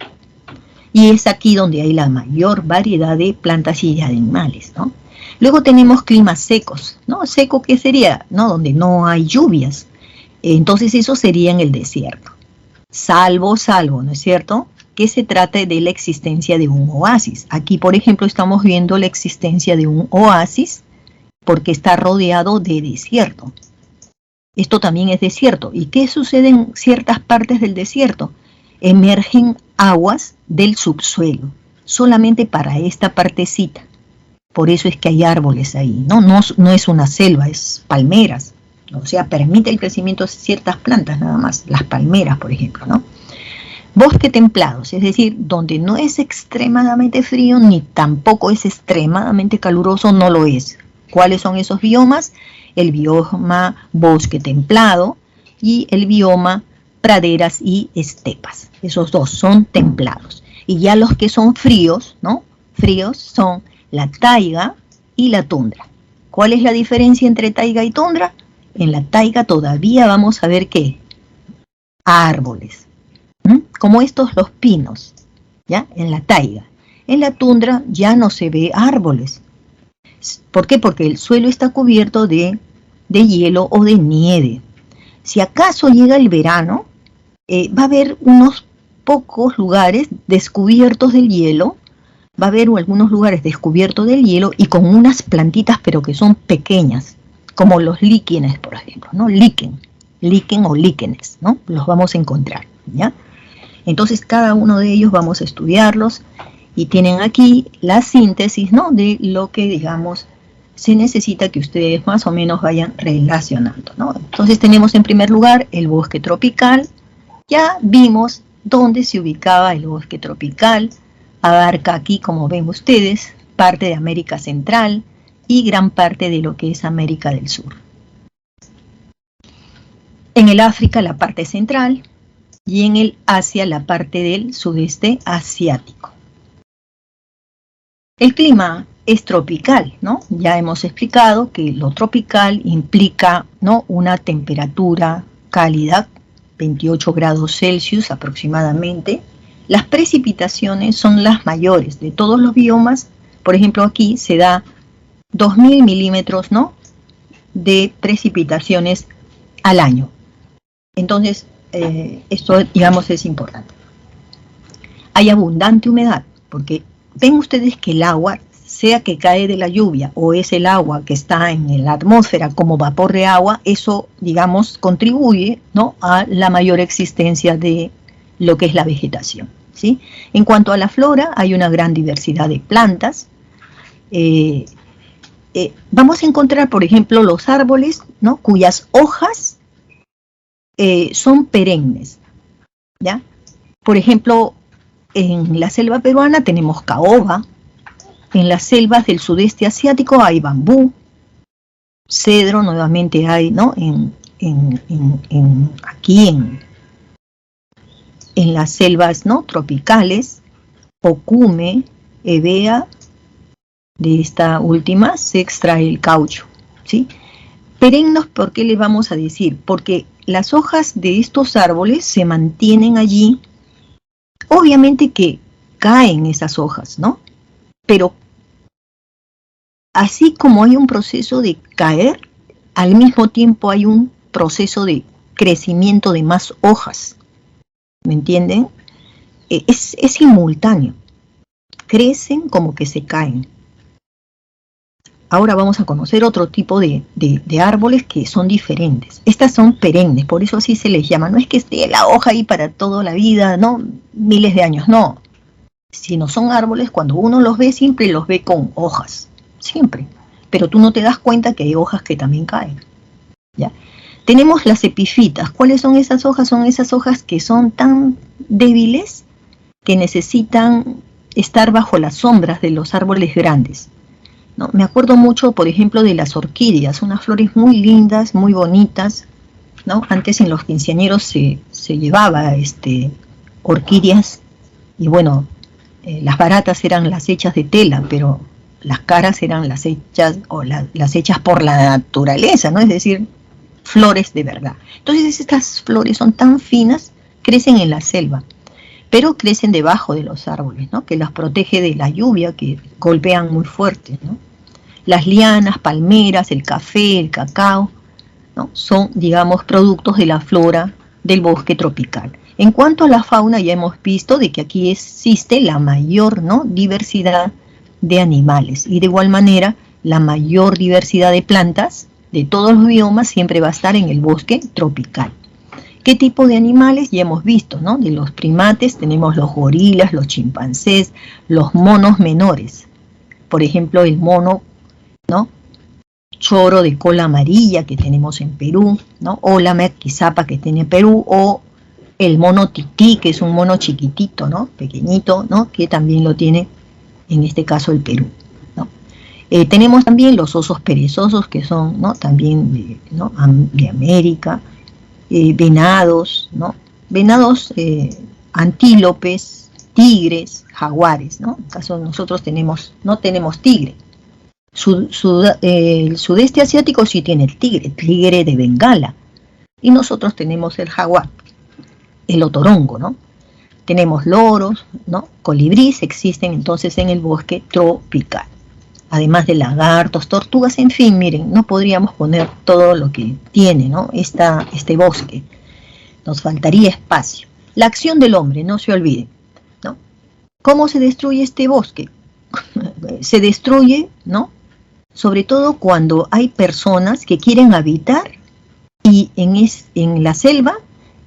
Y es aquí donde hay la mayor variedad de plantas y de animales, ¿no? Luego tenemos climas secos, ¿no? Seco, ¿qué sería? ¿No? Donde no hay lluvias. Entonces eso sería en el desierto. Salvo, ¿no es cierto?, que se trate de la existencia de un oasis. Aquí, por ejemplo, estamos viendo la existencia de un oasis porque está rodeado de desierto. Esto también es desierto. ¿Y qué sucede en ciertas partes del desierto? Emergen aguas del subsuelo, solamente para esta partecita. Por eso es que hay árboles ahí, ¿no? No es una selva, es palmeras. O sea, permite el crecimiento de ciertas plantas nada más, las palmeras, por ejemplo, ¿no? Bosque templados, es decir, donde no es extremadamente frío ni tampoco es extremadamente caluroso, no lo es. ¿Cuáles son esos biomas? El bioma bosque templado y el bioma praderas y estepas. Esos dos son templados. Y ya los que son fríos, ¿no? Fríos son la taiga y la tundra. ¿Cuál es la diferencia entre taiga y tundra? En la taiga todavía vamos a ver ¿qué? Árboles. Como estos los pinos, ¿ya? En la taiga. En la tundra ya no se ve árboles. ¿Por qué? Porque el suelo está cubierto de hielo o de nieve. Si acaso llega el verano, va a haber unos pocos lugares descubiertos del hielo, va a haber algunos lugares descubiertos del hielo y con unas plantitas pero que son pequeñas, como los líquenes, por ejemplo, ¿no? Líquen o líquenes, ¿no? Los vamos a encontrar, ¿ya? Entonces cada uno de ellos vamos a estudiarlos y tienen aquí la síntesis, ¿no? De lo que, digamos, se necesita que ustedes más o menos vayan relacionando, ¿no? Entonces tenemos en primer lugar el bosque tropical. Ya vimos dónde se ubicaba el bosque tropical. Abarca aquí, como ven ustedes, parte de América Central y gran parte de lo que es América del Sur. En el África la parte central y en el Asia la parte del sudeste asiático. El clima es tropical, ¿no? Ya hemos explicado que lo tropical implica, ¿no?, una temperatura cálida, 28 grados Celsius aproximadamente. Las precipitaciones son las mayores de todos los biomas. Por ejemplo, aquí se da 2000 milímetros, ¿no?, de precipitaciones al año. Entonces, esto, digamos, es importante. Hay abundante humedad, porque ven ustedes que el agua, sea que cae de la lluvia o es el agua que está en la atmósfera como vapor de agua, eso, digamos, contribuye, ¿no?, a la mayor existencia de lo que es la vegetación, ¿sí? En cuanto a la flora, hay una gran diversidad de plantas. Vamos a encontrar, por ejemplo, los árboles, ¿no?, cuyas hojas son perennes, ¿ya? Por ejemplo, en la selva peruana tenemos caoba, en las selvas del sudeste asiático hay bambú, cedro nuevamente hay, ¿no?, aquí en las selvas, ¿no?, tropicales, ocume, hevea, de esta última se extrae el caucho, ¿sí? Perennos, ¿por qué le vamos a decir? Porque las hojas de estos árboles se mantienen allí. Obviamente que caen esas hojas, ¿no? Pero así como hay un proceso de caer, al mismo tiempo hay un proceso de crecimiento de más hojas. ¿Me entienden? Es simultáneo. Crecen como que se caen. Ahora vamos a conocer otro tipo de árboles que son diferentes. Estas son perennes, por eso así se les llama. No es que esté la hoja ahí para toda la vida, ¿no?, miles de años, no. Sino son árboles, cuando uno los ve, siempre los ve con hojas, siempre. Pero tú no te das cuenta que hay hojas que también caen, ¿ya? Tenemos las epifitas. ¿Cuáles son esas hojas? Son esas hojas que son tan débiles que necesitan estar bajo las sombras de los árboles grandes, ¿no? Me acuerdo mucho, por ejemplo, de las orquídeas, unas flores muy lindas, muy bonitas, ¿no? Antes en los quinceañeros se llevaba orquídeas, y bueno, las baratas eran las hechas de tela, pero las caras eran las hechas, o las hechas por la naturaleza, ¿no? Es decir, flores de verdad. Entonces estas flores son tan finas, crecen en la selva, pero crecen debajo de los árboles, ¿no? Que las protege de la lluvia, que golpean muy fuerte, ¿no? Las lianas, palmeras, el café, el cacao, ¿no? Son, digamos, productos de la flora del bosque tropical. En cuanto a la fauna, ya hemos visto de que aquí existe la mayor, ¿no?, diversidad de animales, y de igual manera la mayor diversidad de plantas de todos los biomas siempre va a estar en el bosque tropical. ¿Qué tipo de animales? Ya hemos visto, ¿no? De los primates tenemos los gorilas, los chimpancés, los monos menores. Por ejemplo, el mono, ¿no?, choro de cola amarilla que tenemos en Perú, ¿no? O la mequizapa que tiene Perú, o el mono tití, que es un mono chiquitito, ¿no?, pequeñito, ¿no?, que también lo tiene, en este caso, el Perú, ¿no? Tenemos también los osos perezosos, que son, ¿no?, también de América, venados, ¿no?, venados, antílopes, tigres, jaguares, ¿no? En caso de nosotros no tenemos tigre. El sudeste asiático sí tiene el tigre de Bengala, y nosotros tenemos el jaguar, el otorongo, ¿no? Tenemos loros, ¿no?, colibríes existen entonces en el bosque tropical, además de lagartos, tortugas, en fin, miren, no podríamos poner todo lo que tiene, ¿no?, este bosque, nos faltaría espacio. La acción del hombre, no se olviden, ¿no? ¿Cómo se destruye este bosque? Se destruye, ¿no?, sobre todo cuando hay personas que quieren habitar y en la selva,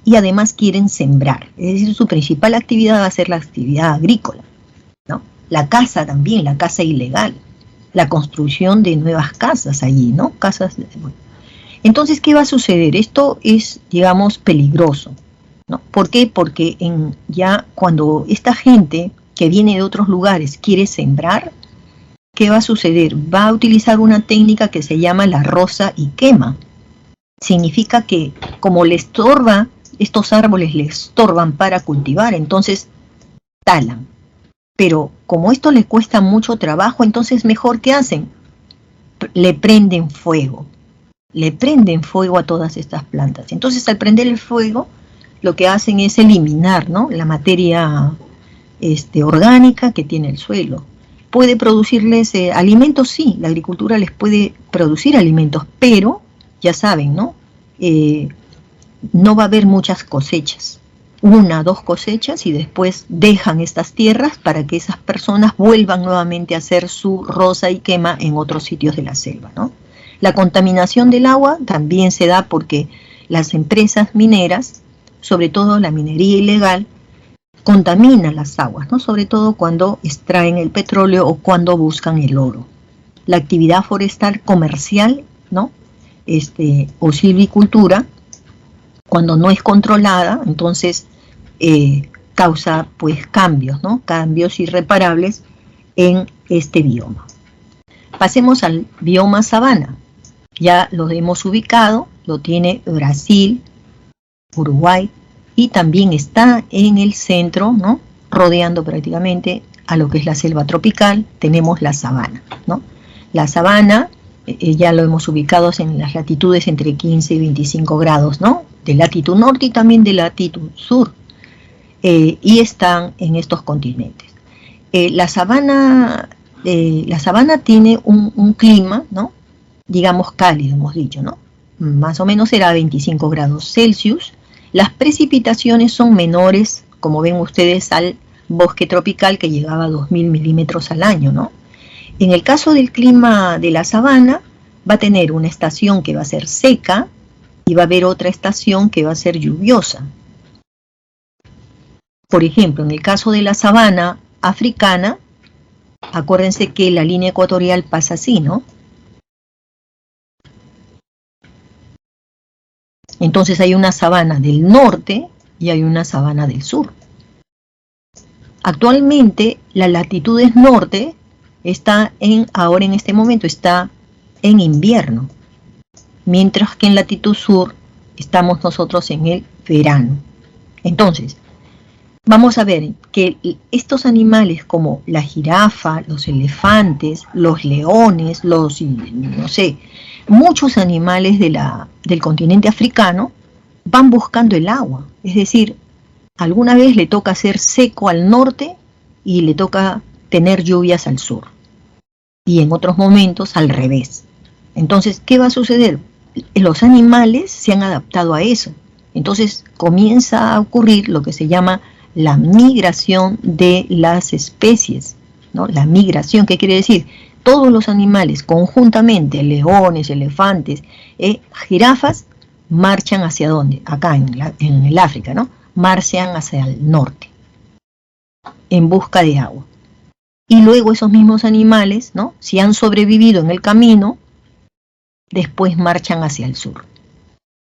y además quieren sembrar, es decir, su principal actividad va a ser la actividad agrícola, ¿no? La caza también, la caza ilegal, la construcción de nuevas casas allí, ¿no? Bueno. Entonces, ¿qué va a suceder? Esto es, digamos, peligroso, ¿no? ¿Por qué? Porque ya cuando esta gente que viene de otros lugares quiere sembrar, ¿qué va a suceder? Va a utilizar una técnica que se llama la roza y quema. Significa que como estos árboles les estorban para cultivar, entonces talan. Pero como esto les cuesta mucho trabajo, entonces mejor, ¿qué hacen? Le prenden fuego a todas estas plantas. Entonces, al prender el fuego, lo que hacen es eliminar, ¿no?, la materia orgánica que tiene el suelo. ¿Puede producirles alimentos? Sí, la agricultura les puede producir alimentos, pero ya saben, ¿no?, no va a haber muchas cosechas, 1 o 2 cosechas, y después dejan estas tierras para que esas personas vuelvan nuevamente a hacer su roza y quema en otros sitios de la selva, ¿no? La contaminación del agua también se da porque las empresas mineras, sobre todo la minería ilegal, contaminan las aguas, ¿no?, sobre todo cuando extraen el petróleo o cuando buscan el oro. La actividad forestal comercial, ¿no?, o silvicultura, cuando no es controlada, entonces causa, pues, cambios, ¿no?, cambios irreparables en este bioma. Pasemos al bioma sabana. Ya lo hemos ubicado, lo tiene Brasil, Uruguay, y también está en el centro, ¿no?, rodeando prácticamente a lo que es la selva tropical. Tenemos la sabana, ¿no? La sabana ya lo hemos ubicado en las latitudes entre 15 y 25 grados, ¿no?, de latitud norte y también de latitud sur, y están en estos continentes. La sabana tiene un clima, ¿no?, digamos cálido, hemos dicho, ¿no?, más o menos será 25 grados Celsius. Las precipitaciones son menores, como ven ustedes, al bosque tropical, que llegaba a 2000 milímetros al año, ¿no? En el caso del clima de la sabana, va a tener una estación que va a ser seca y va a haber otra estación que va a ser lluviosa. Por ejemplo, en el caso de la sabana africana, acuérdense que la línea ecuatorial pasa así, ¿no? Entonces hay una sabana del norte y hay una sabana del sur. Actualmente la latitud norte ahora en este momento está en invierno, mientras que en latitud sur estamos nosotros en el verano. Entonces, vamos a ver que estos animales como la jirafa, los elefantes, los leones, no sé, muchos animales del continente africano van buscando el agua. Es decir, alguna vez le toca ser seco al norte y le toca tener lluvias al sur. Y en otros momentos al revés. Entonces, ¿qué va a suceder? Los animales se han adaptado a eso. Entonces comienza a ocurrir lo que se llama la migración de las especies, ¿no? La migración, ¿qué quiere decir? Todos los animales conjuntamente, leones, elefantes, jirafas, marchan hacia ¿dónde? Acá en el África, ¿no? Marchan hacia el norte, en busca de agua. Y luego esos mismos animales, ¿no? Si han sobrevivido en el camino, después marchan hacia el sur.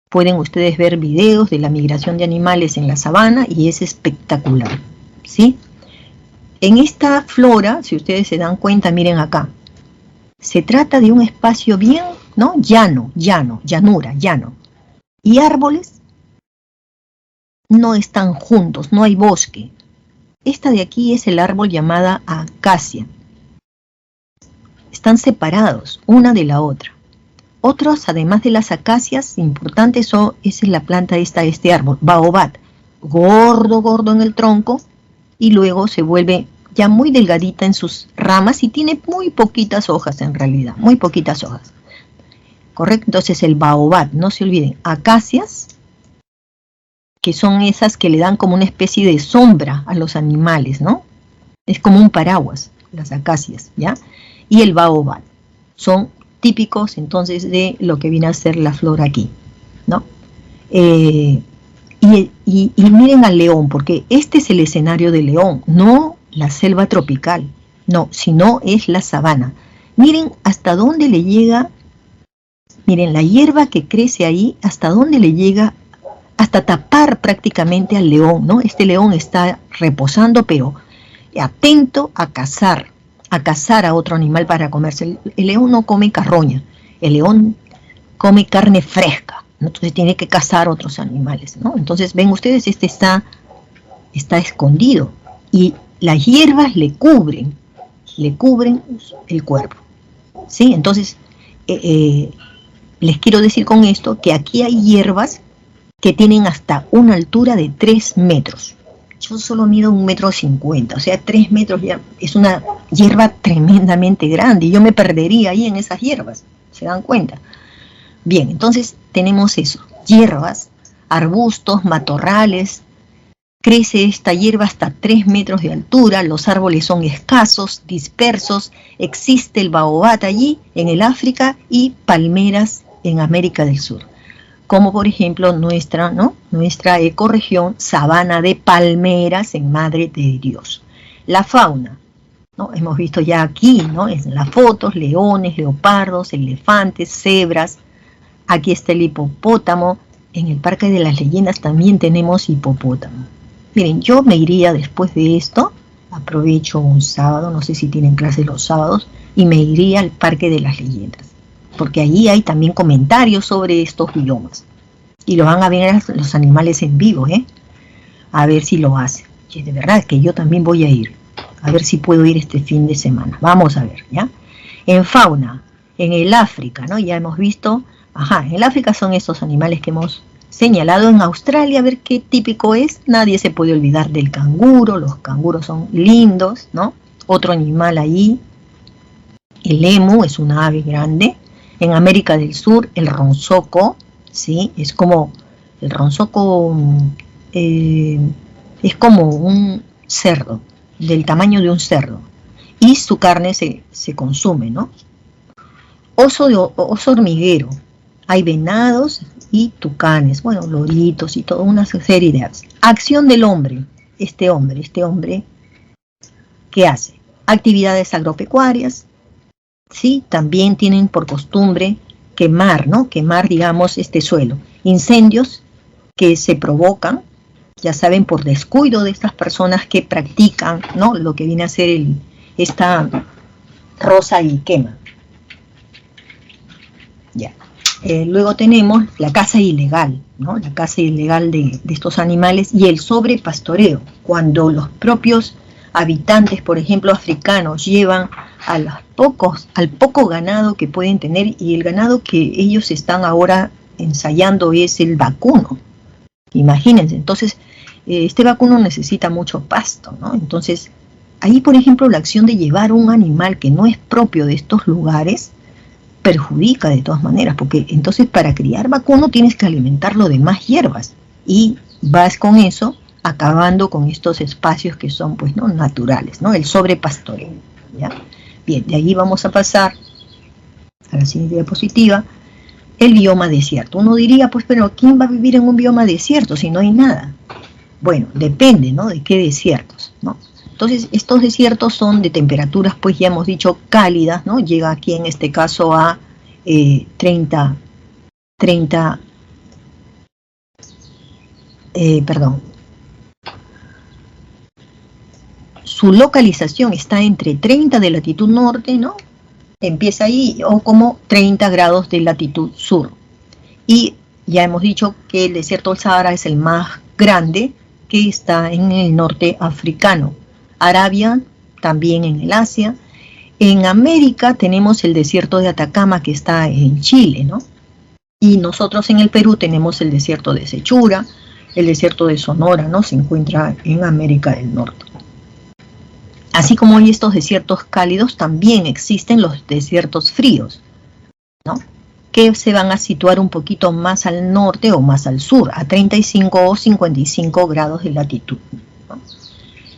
Pueden ustedes ver videos de la migración de animales en la sabana y es espectacular, ¿sí? En esta flora, si ustedes se dan cuenta, miren acá, se trata de un espacio bien, ¿no? Llanura. Y árboles no están juntos, no hay bosque. Esta de aquí es el árbol llamada acacia. Están separados una de la otra. Otros, además de las acacias, importantes es la planta este árbol, baobab, gordo en el tronco, y luego se vuelve ya muy delgadita en sus ramas y tiene muy poquitas hojas en realidad, muy poquitas hojas. ¿Correcto? Entonces el baobab, no se olviden, acacias, que son esas que le dan como una especie de sombra a los animales, ¿no? Es como un paraguas, las acacias, ¿ya? Y el baobab, son típicos entonces de lo que viene a ser la flora aquí, ¿no? Y miren al león, porque este es el escenario del león, no la selva tropical, no, sino es la sabana. Miren hasta dónde le llega, miren la hierba que crece ahí, hasta dónde le llega, hasta tapar prácticamente al león, ¿no? Este león está reposando, pero atento a cazar a otro animal para comerse. El león no come carroña, el león come carne fresca, ¿no? Entonces tiene que cazar otros animales, ¿no? Entonces ven ustedes, este está escondido y las hierbas le cubren el cuerpo, ¿sí? Entonces les quiero decir con esto que aquí hay hierbas que tienen hasta una altura de 3 metros. Yo solo mido 1,50 metros, o sea, 3 metros ya es una hierba tremendamente grande y yo me perdería ahí en esas hierbas, ¿se dan cuenta? Bien, entonces tenemos eso, hierbas, arbustos, matorrales, crece esta hierba hasta 3 metros de altura, los árboles son escasos, dispersos, existe el baobab allí en el África y palmeras en América del Sur. Como por ejemplo nuestra ecorregión, sabana de palmeras en Madre de Dios. La fauna, ¿no? Hemos visto ya aquí, ¿no? En las fotos, leones, leopardos, elefantes, cebras. Aquí está el hipopótamo. En el Parque de las Leyendas también tenemos hipopótamo. Miren, yo me iría después de esto, aprovecho un sábado, no sé si tienen clases los sábados, y me iría al Parque de las Leyendas. Porque allí hay también comentarios sobre estos biomas. Y lo van a ver los animales en vivo, a ver si lo hacen. Y de verdad que yo también voy a ir. A ver si puedo ir este fin de semana. Vamos a ver, ¿ya? En fauna, en el África, ¿no? Ya hemos visto, en el África son estos animales que hemos señalado. En Australia, a ver qué típico es. Nadie se puede olvidar del canguro. Los canguros son lindos, ¿no? Otro animal ahí. El emu es una ave grande. En América del Sur, el ronzoco, ¿sí? Es como, el ronzoco es como un cerdo, del tamaño de un cerdo, y su carne se consume, ¿no? Oso hormiguero, hay venados y tucanes, bueno, loritos y toda una serie de aves. Acción del hombre, este hombre, ¿qué hace? Actividades agropecuarias, ¿sí? También tienen por costumbre quemar, ¿no? Quemar, digamos, este suelo. incendios que se provocan, ya saben, por descuido de estas personas que practican, ¿no?, lo que viene a ser esta roza y quema. Ya. Luego tenemos la caza ilegal, ¿no?, la caza ilegal de estos animales y el sobrepastoreo, cuando los propios habitantes, por ejemplo, africanos, llevan al poco ganado que pueden tener, y el ganado que ellos están ahora ensayando es el vacuno. Imagínense, entonces, este vacuno necesita mucho pasto, ¿no? Entonces, ahí, por ejemplo, la acción de llevar un animal que no es propio de estos lugares perjudica de todas maneras, porque entonces para criar vacuno tienes que alimentarlo de más hierbas, y vas con eso acabando con estos espacios que son, pues, no naturales, ¿no? El sobrepastoreo, ¿ya? Bien, de ahí vamos a pasar a la siguiente diapositiva. El bioma desierto. Uno diría, pues, pero ¿quién va a vivir en un bioma desierto si no hay nada? Bueno, depende, ¿no?, de qué desiertos, ¿no? Entonces, estos desiertos son de temperaturas, pues ya hemos dicho, cálidas, ¿no? Llega aquí en este caso a 30, su localización está entre 30 de latitud norte, ¿no? Empieza ahí, o como 30 grados de latitud sur. Y ya hemos dicho que el desierto del Sahara es el más grande, que está en el norte africano. Arabia, también en el Asia. En América tenemos el desierto de Atacama, que está en Chile, ¿no? Y nosotros en el Perú tenemos el desierto de Sechura, el desierto de Sonora, ¿no? Se encuentra en América del Norte. Así como hay estos desiertos cálidos, también existen los desiertos fríos, ¿no?, que se van a situar un poquito más al norte o más al sur, a 35 o 55 grados de latitud, ¿no?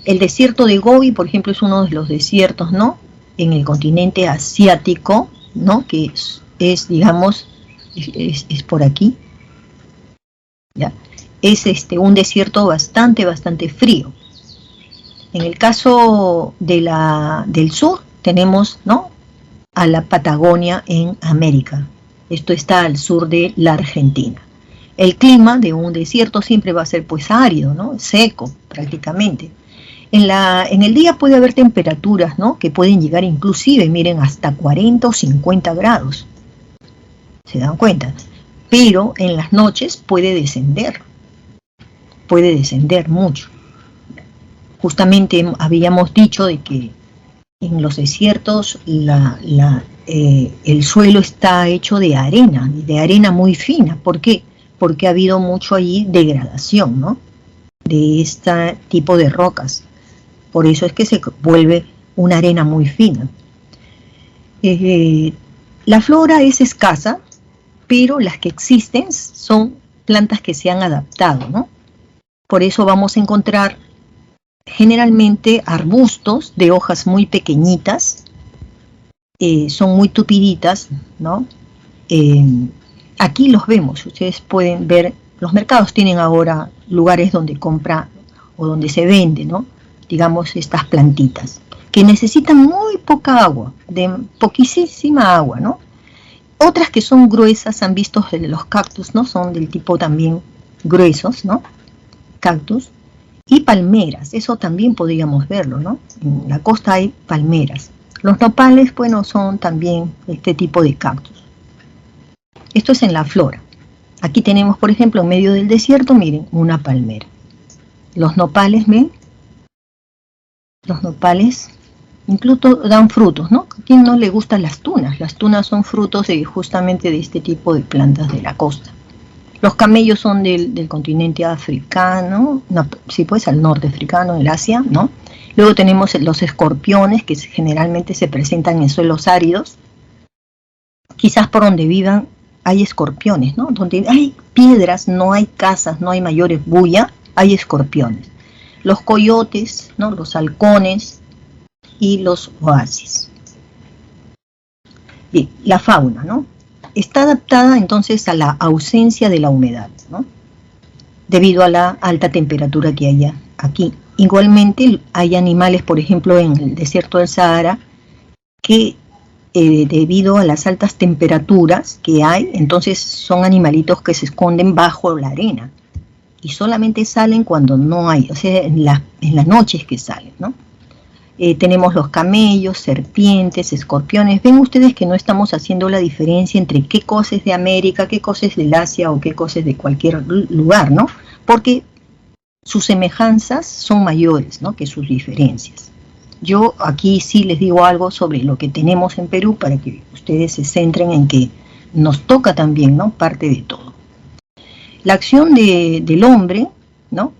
El desierto de Gobi, por ejemplo, es uno de los desiertos, ¿no?, en el continente asiático, ¿no?, que es digamos, es por aquí, ¿ya? Es un desierto bastante frío. En el caso del sur, tenemos, ¿no?, a la Patagonia en América. Esto está al sur de la Argentina. El clima de un desierto siempre va a ser, pues, árido, ¿no?, seco prácticamente. En el día puede haber temperaturas, ¿no?, que pueden llegar inclusive, miren, hasta 40 o 50 grados. ¿Se dan cuenta? Pero en las noches puede descender mucho. Justamente habíamos dicho de que en los desiertos el suelo está hecho de arena muy fina. ¿Por qué? Porque ha habido mucho ahí degradación, ¿no?, de este tipo de rocas. Por eso es que se vuelve una arena muy fina. La flora es escasa, pero las que existen son plantas que se han adaptado, ¿no? Por eso vamos a encontrar generalmente arbustos de hojas muy pequeñitas, son muy tupiditas, ¿no? Aquí los vemos, ustedes pueden ver, los mercados tienen ahora lugares donde compra o donde se vende, ¿no?, digamos, estas plantitas, que necesitan muy poca agua, de poquísima agua, ¿no? Otras que son gruesas, han visto los cactus, ¿no?, son del tipo también gruesos, ¿no?, cactus. Y palmeras, eso también podríamos verlo, ¿no? En la costa hay palmeras. Los nopales, bueno, son también este tipo de cactus. Esto es en la flora. Aquí tenemos, por ejemplo, en medio del desierto, miren, una palmera. Los nopales, ¿ven? Los nopales incluso dan frutos, ¿no? ¿A quién no le gustan las tunas? Las tunas son frutos justamente de este tipo de plantas de la costa. Los camellos son del continente africano, no, sí, pues al norte africano, del Asia, ¿no? Luego tenemos los escorpiones, que generalmente se presentan en suelos áridos. Quizás por donde vivan hay escorpiones, ¿no? Donde hay piedras, no hay casas, no hay mayores bulla, hay escorpiones. Los coyotes, ¿no?, los halcones y los oasis. Bien, la fauna, ¿no? Está adaptada entonces a la ausencia de la humedad, ¿no?, debido a la alta temperatura que hay aquí. Igualmente hay animales, por ejemplo, en el desierto del Sahara, que debido a las altas temperaturas que hay, entonces son animalitos que se esconden bajo la arena y solamente salen cuando no hay, o sea, en las noches que salen, ¿no? Tenemos los camellos, serpientes, escorpiones. Ven ustedes que no estamos haciendo la diferencia entre qué cosa es de América, qué cosa es del Asia o qué cosa es de cualquier lugar, ¿no? Porque sus semejanzas son mayores, ¿no?, que sus diferencias. Yo aquí sí les digo algo sobre lo que tenemos en Perú para que ustedes se centren en que nos toca también, ¿no?, parte de todo. La acción del hombre, ¿no?,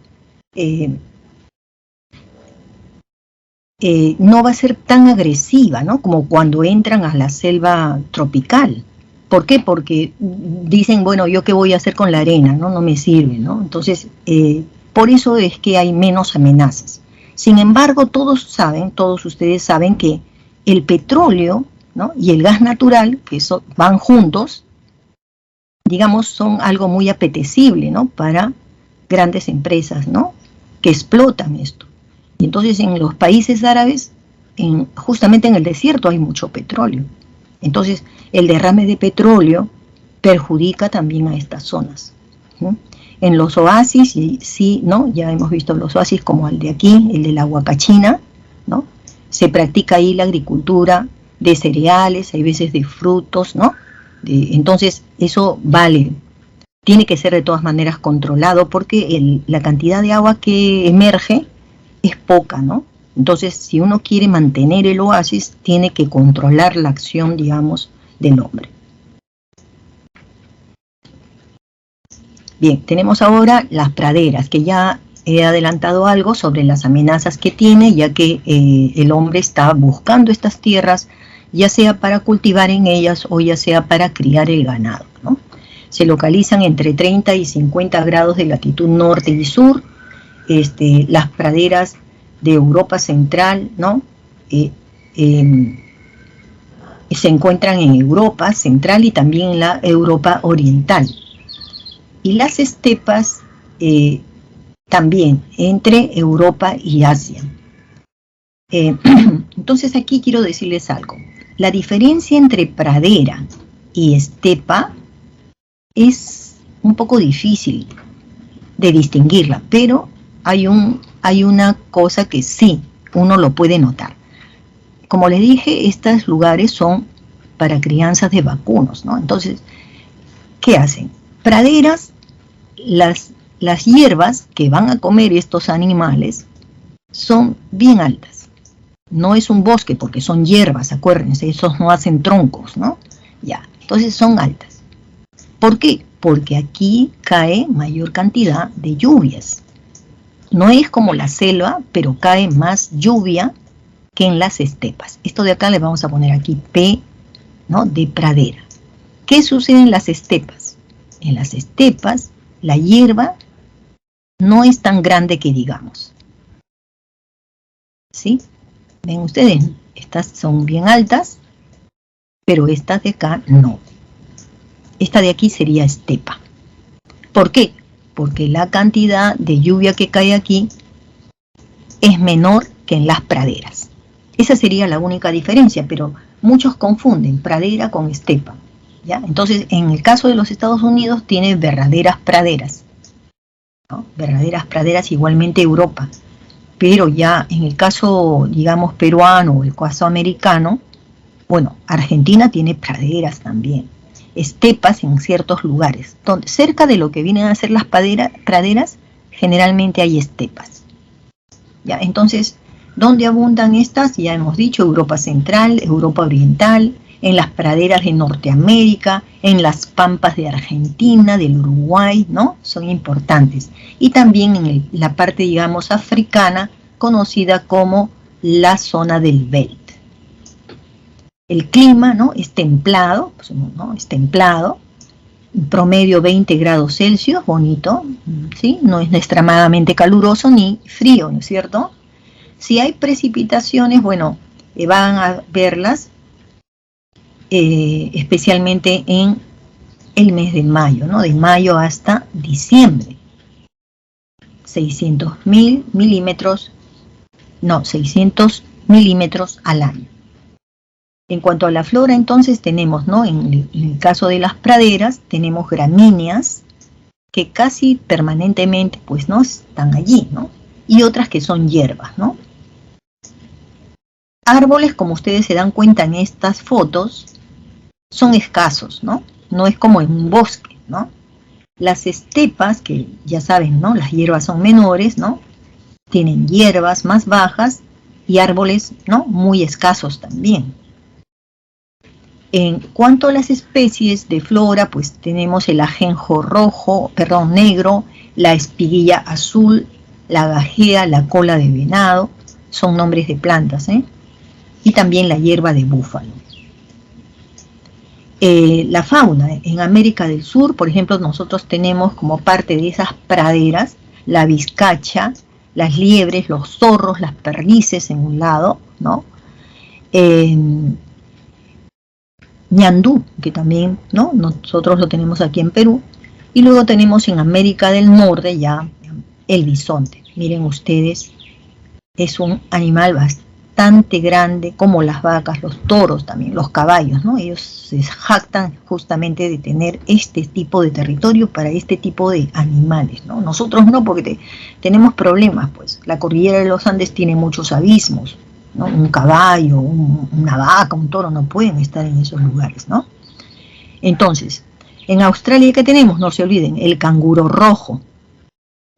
no va a ser tan agresiva, ¿no?, como cuando entran a la selva tropical. ¿Por qué? Porque dicen, bueno, ¿yo qué voy a hacer con la arena? No me sirve, ¿no? Entonces, por eso es que hay menos amenazas. Sin embargo, todos ustedes saben que el petróleo, ¿no?, y el gas natural, que van juntos, digamos, son algo muy apetecible, ¿no?, para grandes empresas, ¿no?, que explotan esto. Y entonces en los países árabes, justamente en el desierto hay mucho petróleo. Entonces el derrame de petróleo perjudica también a estas zonas, ¿no? En los oasis, sí, ¿no?, ya hemos visto los oasis como el de aquí, el de la Huacachina, ¿no?, se practica ahí la agricultura de cereales, hay veces de frutos, ¿no? Entonces eso vale, tiene que ser de todas maneras controlado porque la cantidad de agua que emerge es poca, ¿no? Entonces, si uno quiere mantener el oasis, tiene que controlar la acción, digamos, del hombre. Bien, tenemos ahora las praderas, que ya he adelantado algo sobre las amenazas que tiene, ya que el hombre está buscando estas tierras, ya sea para cultivar en ellas o ya sea para criar el ganado, ¿no? Se localizan entre 30 y 50 grados de latitud norte y sur. Las praderas de Europa Central, ¿no?, se encuentran en Europa Central y también en la Europa Oriental. Y las estepas también entre Europa y Asia. Entonces aquí quiero decirles algo. La diferencia entre pradera y estepa es un poco difícil de distinguirla, pero hay una cosa que sí, uno lo puede notar. Como les dije, estos lugares son para crianzas de vacunos, ¿no? Entonces, ¿qué hacen? Praderas, las hierbas que van a comer estos animales son bien altas. No es un bosque porque son hierbas, acuérdense, esos no hacen troncos, ¿no? Ya, entonces son altas. ¿Por qué? Porque aquí cae mayor cantidad de lluvias. No es como la selva, pero cae más lluvia que en las estepas. Esto de acá le vamos a poner aquí P, ¿no?, de pradera. ¿Qué sucede en las estepas? En las estepas la hierba no es tan grande que digamos. ¿Sí? Ven ustedes, estas son bien altas, pero estas de acá no. Esta de aquí sería estepa. ¿Por qué? Porque la cantidad de lluvia que cae aquí es menor que en las praderas. Esa sería la única diferencia, pero muchos confunden pradera con estepa, ¿ya? Entonces, en el caso de los Estados Unidos, tiene verdaderas praderas, ¿no? Verdaderas praderas, igualmente Europa. Pero ya en el caso, digamos, peruano o el caso americano, bueno, Argentina tiene praderas también. Estepas en ciertos lugares, donde cerca de lo que vienen a ser las praderas, generalmente hay estepas. ¿Ya? Entonces, ¿dónde abundan estas? Ya hemos dicho, Europa Central, Europa Oriental, en las praderas de Norteamérica, en las pampas de Argentina, del Uruguay, ¿no? Son importantes. Y también en la parte, digamos, africana, conocida como la zona del Belt. El clima, ¿no?, es templado, ¿no?, es templado, promedio 20 grados Celsius, bonito, ¿sí? No es extremadamente caluroso ni frío, ¿no es cierto? Si hay precipitaciones, bueno, van a verlas especialmente en el mes de mayo, ¿no?, de mayo hasta diciembre. 600 milímetros al año. En cuanto a la flora, entonces tenemos, ¿no? En el caso de las praderas, tenemos gramíneas que casi permanentemente, pues, ¿no? Están allí, ¿no? Y otras que son hierbas, ¿no? Árboles, como ustedes se dan cuenta en estas fotos, son escasos, ¿no? No es como en un bosque, ¿no? Las estepas, que ya saben, ¿no? Las hierbas son menores, ¿no? Tienen hierbas más bajas y árboles, ¿no? Muy escasos también. En cuanto a las especies de flora, pues tenemos el ajenjo negro, la espiguilla azul, la gajea, la cola de venado, son nombres de plantas, ¿eh? Y también la hierba de búfalo. La fauna en América del Sur, por ejemplo, nosotros tenemos como parte de esas praderas la vizcacha, las liebres, los zorros, las perdices en un lado, ¿no? Ñandú, que también, ¿no? Nosotros lo tenemos aquí en Perú, y luego tenemos en América del Norte ya el bisonte. Miren ustedes, es un animal bastante grande, como las vacas, los toros también, los caballos, ¿no? Ellos se jactan justamente de tener este tipo de territorio para este tipo de animales, ¿no? Nosotros no, porque tenemos problemas, pues. La cordillera de los Andes tiene muchos abismos, ¿no? Un caballo, una vaca, un toro no pueden estar en esos lugares, ¿no? Entonces, en Australia, ¿qué tenemos? No se olviden, el canguro rojo.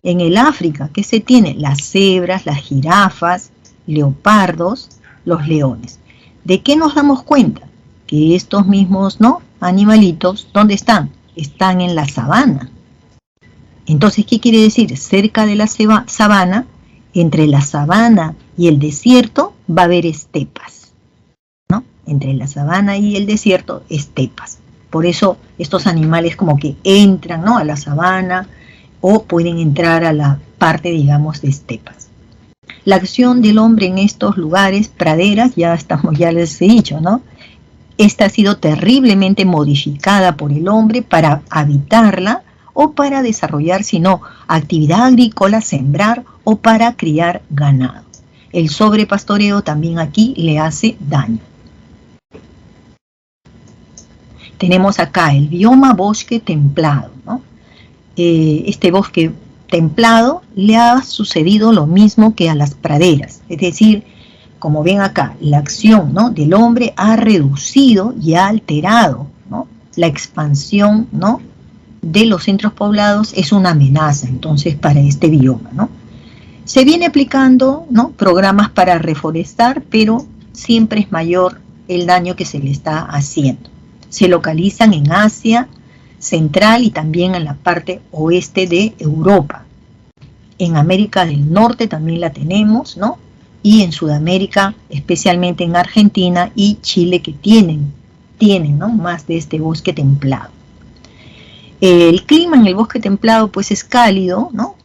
En el África, ¿qué se tiene? Las cebras, las jirafas, leopardos, los leones. ¿De qué nos damos cuenta? Que estos mismos, ¿no? Animalitos, ¿dónde están? Están en la sabana. Entonces, ¿qué quiere decir? Cerca de la sabana, entre la sabana y el desierto, va a haber estepas, ¿no? Entre la sabana y el desierto, estepas. Por eso estos animales como que entran, ¿no? A la sabana o pueden entrar a la parte, digamos, de estepas. La acción del hombre en estos lugares, praderas, ya les he dicho, ¿no? Esta ha sido terriblemente modificada por el hombre para habitarla o para desarrollar, sino actividad agrícola, sembrar o para criar ganado. El sobrepastoreo también aquí le hace daño. Tenemos acá el bioma bosque templado, ¿no? Este bosque templado le ha sucedido lo mismo que a las praderas, es decir, como ven acá, la acción, ¿no? del hombre ha reducido y ha alterado, ¿no? La expansión, ¿no? de los centros poblados es una amenaza entonces para este bioma, ¿no? Se viene aplicando, ¿no? programas para reforestar, pero siempre es mayor el daño que se le está haciendo. Se localizan en Asia Central y también en la parte oeste de Europa. En América del Norte también la tenemos, ¿no? Y en Sudamérica, especialmente en Argentina y Chile, que tienen, ¿no? más de este bosque templado. El clima en el bosque templado pues es cálido, ¿no?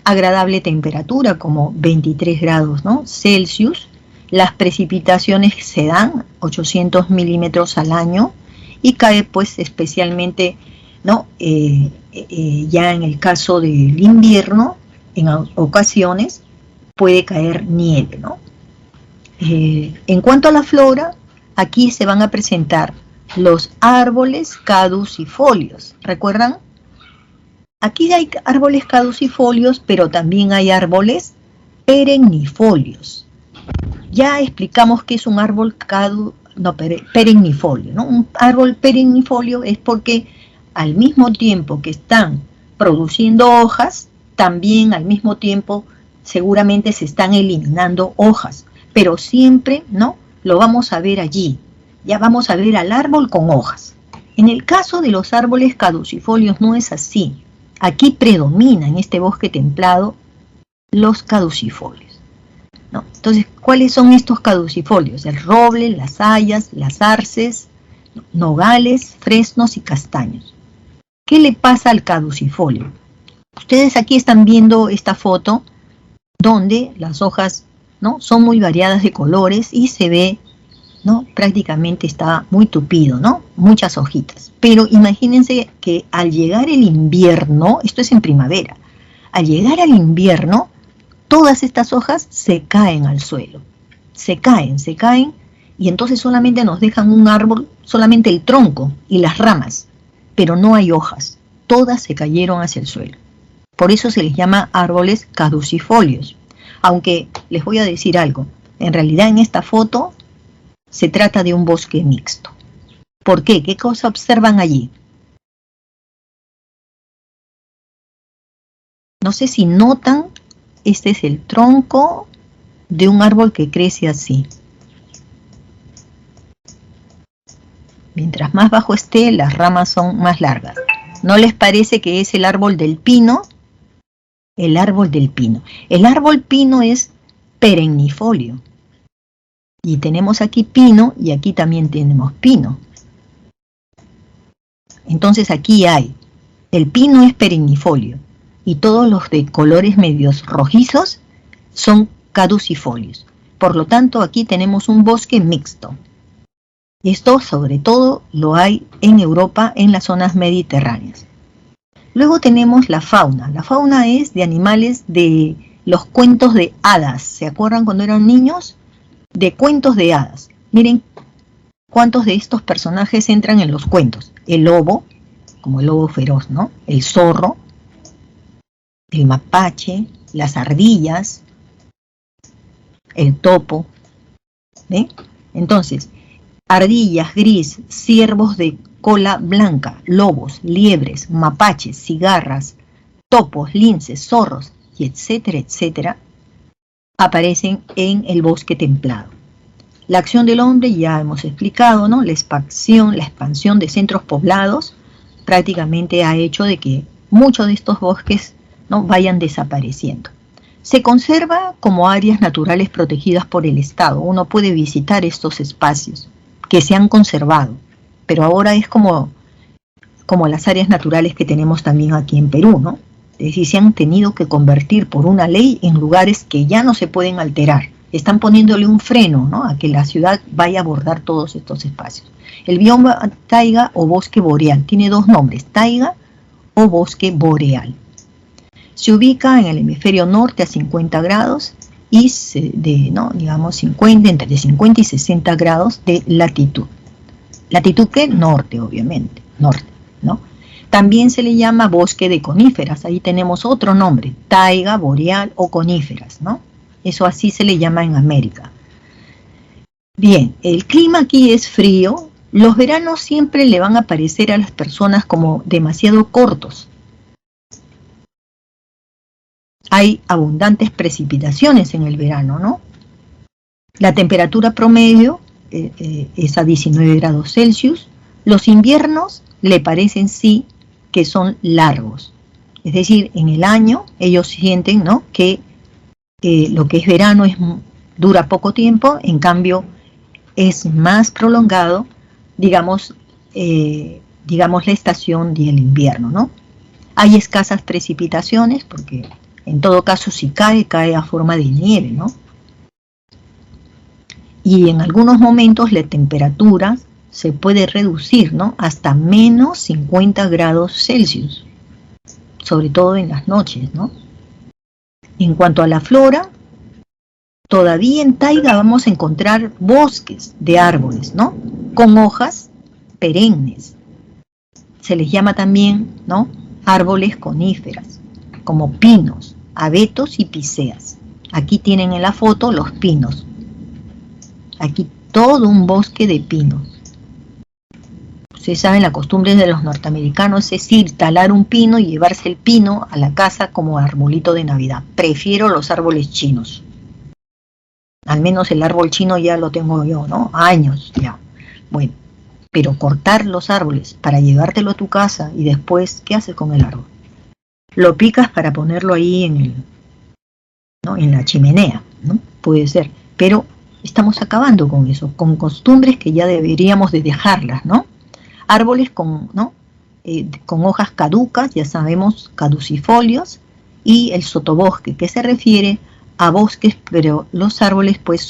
Agradable temperatura, como 23 grados, ¿no? Celsius. Las precipitaciones se dan 800 milímetros al año y cae pues especialmente, ¿no? Ya en el caso del invierno, en ocasiones puede caer nieve, ¿no? En cuanto a la flora, aquí se van a presentar los árboles caducifolios. ¿Recuerdan? Aquí hay árboles caducifolios, pero también hay árboles perennifolios. Ya explicamos que es un árbol perennifolio, ¿no? Un árbol perennifolio es porque al mismo tiempo que están produciendo hojas, también al mismo tiempo seguramente se están eliminando hojas, pero siempre, ¿no? Lo vamos a ver allí. Ya vamos a ver al árbol con hojas. En el caso de los árboles caducifolios no es así. Aquí predomina en este bosque templado los caducifolios, ¿no? Entonces, ¿cuáles son estos caducifolios? El roble, las hayas, las arces, nogales, fresnos y castaños. ¿Qué le pasa al caducifolio? Ustedes aquí están viendo esta foto donde las hojas, ¿no? son muy variadas de colores y se ve, ¿no? prácticamente está muy tupido, ¿no? muchas hojitas. Pero imagínense que al llegar el invierno, esto es en primavera, al llegar al invierno, todas estas hojas se caen al suelo, se caen y entonces solamente nos dejan un árbol, solamente el tronco y las ramas, pero no hay hojas, todas se cayeron hacia el suelo. Por eso se les llama árboles caducifolios. Aunque les voy a decir algo, en realidad en esta foto se trata de un bosque mixto. ¿Por qué? ¿Qué cosa observan allí? No sé si notan, este es el tronco de un árbol que crece así. Mientras más bajo esté, las ramas son más largas. ¿No les parece que es el árbol del pino? El árbol del pino. El árbol pino es perennifolio. Y tenemos aquí pino y aquí también tenemos pino. Entonces aquí hay, el pino es perennifolio y todos los de colores medios rojizos son caducifolios. Por lo tanto, aquí tenemos un bosque mixto. Esto sobre todo lo hay en Europa, en las zonas mediterráneas. Luego tenemos la fauna. La fauna es de animales de los cuentos de hadas. ¿Se acuerdan cuando eran niños? De cuentos de hadas. Miren cuántos de estos personajes entran en los cuentos. El lobo, como el lobo feroz, ¿no? El zorro, el mapache, las ardillas, el topo. ¿Ve? Entonces, ardillas gris, ciervos de cola blanca, lobos, liebres, mapaches, cigarras, topos, linces, zorros, y etcétera, etcétera, aparecen en el bosque templado. La acción del hombre ya hemos explicado, ¿no? La expansión de centros poblados prácticamente ha hecho de que muchos de estos bosques, ¿no?, vayan desapareciendo. Se conserva como áreas naturales protegidas por el Estado. Uno puede visitar estos espacios que se han conservado, pero ahora es como las áreas naturales que tenemos también aquí en Perú, ¿no? Es decir, se han tenido que convertir por una ley en lugares que ya no se pueden alterar. Están poniéndole un freno, ¿no?, a que la ciudad vaya a abordar todos estos espacios. El bioma taiga o bosque boreal tiene dos nombres, taiga o bosque boreal. Se ubica en el hemisferio norte a 50 grados y entre 50 y 60 grados de latitud. Latitud que norte, obviamente, norte, ¿no? También se le llama bosque de coníferas, ahí tenemos otro nombre, taiga, boreal o coníferas, ¿no? Eso así se le llama en América. Bien, el clima aquí es frío, los veranos siempre le van a parecer a las personas como demasiado cortos. Hay abundantes precipitaciones en el verano, ¿no? La temperatura promedio es a 19 grados Celsius. Los inviernos le parecen sí que son largos. Es decir, en el año ellos sienten, ¿no?, que lo que es verano dura poco tiempo, en cambio es más prolongado, digamos la estación del invierno, ¿no? Hay escasas precipitaciones porque en todo caso si cae a forma de nieve, ¿no? Y en algunos momentos la temperatura se puede reducir, ¿no?, hasta menos 50 grados Celsius, sobre todo en las noches, ¿no? En cuanto a la flora, todavía en taiga vamos a encontrar bosques de árboles, ¿no?, con hojas perennes. Se les llama también, ¿no?, árboles coníferas, como pinos, abetos y píceas. Aquí tienen en la foto los pinos. Aquí todo un bosque de pinos. Ustedes saben, la costumbre de los norteamericanos es ir, talar un pino y llevarse el pino a la casa como arbolito de Navidad. Prefiero los árboles chinos. Al menos el árbol chino ya lo tengo yo, ¿no? Años ya. Bueno, pero cortar los árboles para llevártelo a tu casa y después, ¿qué haces con el árbol? Lo picas para ponerlo ahí en la chimenea, ¿no? Puede ser, pero estamos acabando con eso, con costumbres que ya deberíamos de dejarlas, ¿no? Árboles con hojas caducas, ya sabemos, caducifolios, y el sotobosque, que se refiere a bosques, pero los árboles pues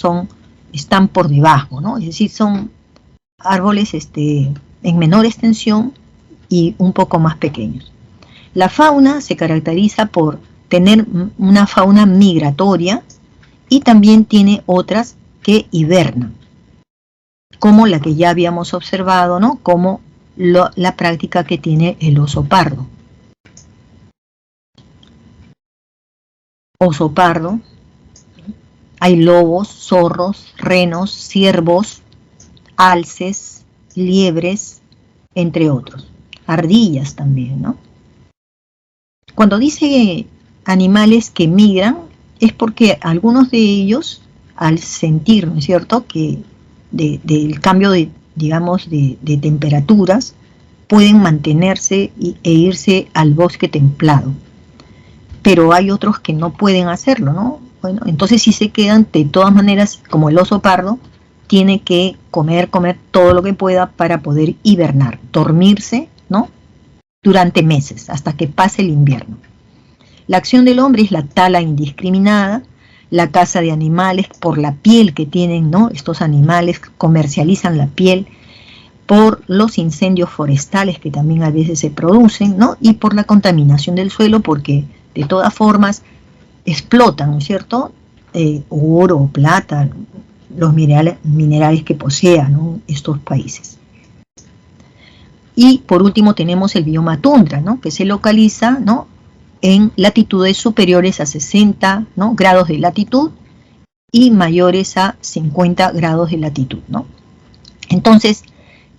están por debajo, ¿no? Es decir, son árboles en menor extensión y un poco más pequeños. La fauna se caracteriza por tener una fauna migratoria y también tiene otras que hibernan. como la que ya habíamos observado, ¿no? Como la práctica que tiene el oso pardo. Oso pardo, hay lobos, zorros, renos, ciervos, alces, liebres, entre otros. Ardillas también, ¿no? Cuando dice animales que migran, es porque algunos de ellos, al sentir, ¿no es cierto?, que del cambio de, digamos, de temperaturas, pueden mantenerse e irse al bosque templado. Pero hay otros que no pueden hacerlo, ¿no? Bueno, entonces si se quedan, de todas maneras, como el oso pardo, tiene que comer todo lo que pueda para poder hibernar, dormirse, ¿no? Durante meses, hasta que pase el invierno. La acción del hombre es la tala indiscriminada, la caza de animales por la piel que tienen, ¿no? Estos animales comercializan la piel, por los incendios forestales que también a veces se producen, ¿no? Y por la contaminación del suelo, porque de todas formas explotan, ¿no es cierto?, oro, plata, los minerales que posean, ¿no?, estos países. Y por último tenemos el bioma tundra, ¿no?, que se localiza, ¿no?, en latitudes superiores a 60, ¿no?, grados de latitud y mayores a 50 grados de latitud, ¿no? Entonces,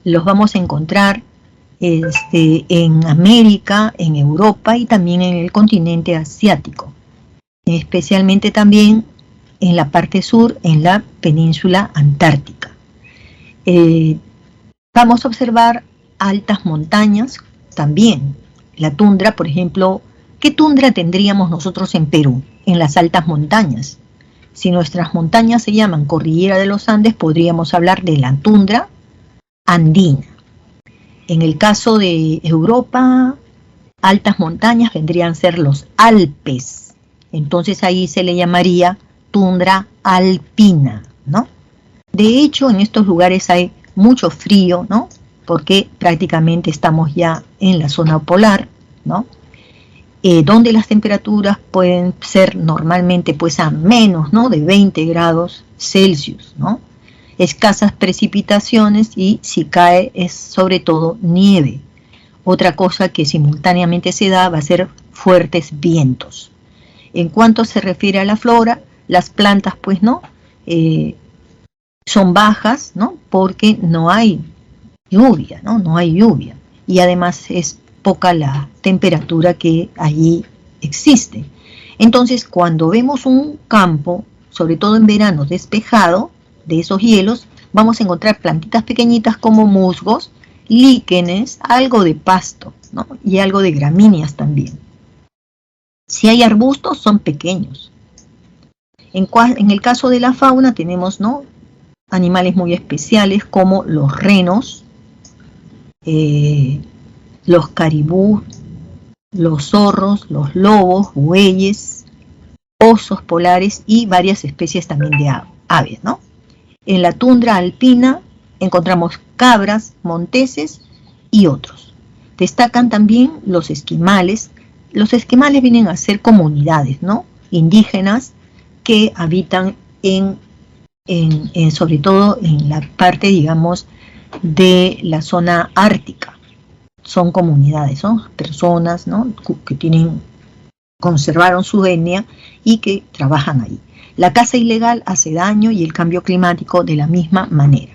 los vamos a encontrar en América, en Europa y también en el continente asiático, especialmente también en la parte sur, en la península antártica. Vamos a observar altas montañas también. La tundra, por ejemplo, ¿qué tundra tendríamos nosotros en Perú? En las altas montañas. Si nuestras montañas se llaman Cordillera de los Andes, podríamos hablar de la tundra andina. En el caso de Europa, altas montañas vendrían a ser los Alpes. Entonces ahí se le llamaría tundra alpina, ¿no? De hecho, en estos lugares hay mucho frío, ¿no? Porque prácticamente estamos ya en la zona polar, ¿no? Donde las temperaturas pueden ser normalmente pues a menos, ¿no?, de 20 grados Celsius, ¿no? Escasas precipitaciones y si cae es sobre todo nieve. Otra cosa que simultáneamente se da va a ser fuertes vientos. En cuanto se refiere a la flora, las plantas pues no, son bajas, ¿no?, porque no hay lluvia, ¿no? No hay lluvia. Y además es poca la temperatura que allí existe. Entonces, cuando vemos un campo, sobre todo en verano, despejado de esos hielos, vamos a encontrar plantitas pequeñitas como musgos, líquenes, algo de pasto, ¿no?, y algo de gramíneas también. Si hay arbustos, son pequeños. En el caso de la fauna tenemos, ¿no?, animales muy especiales como los renos, los caribú, los zorros, los lobos, bueyes, osos polares y varias especies también de aves, ¿no? En la tundra alpina encontramos cabras, monteses y otros. Destacan también los esquimales. Los esquimales vienen a ser comunidades, ¿no?, indígenas que habitan sobre todo en la parte, digamos, de la zona ártica. Son comunidades, son personas, ¿no?, que conservaron su etnia y que trabajan ahí. La caza ilegal hace daño y el cambio climático de la misma manera.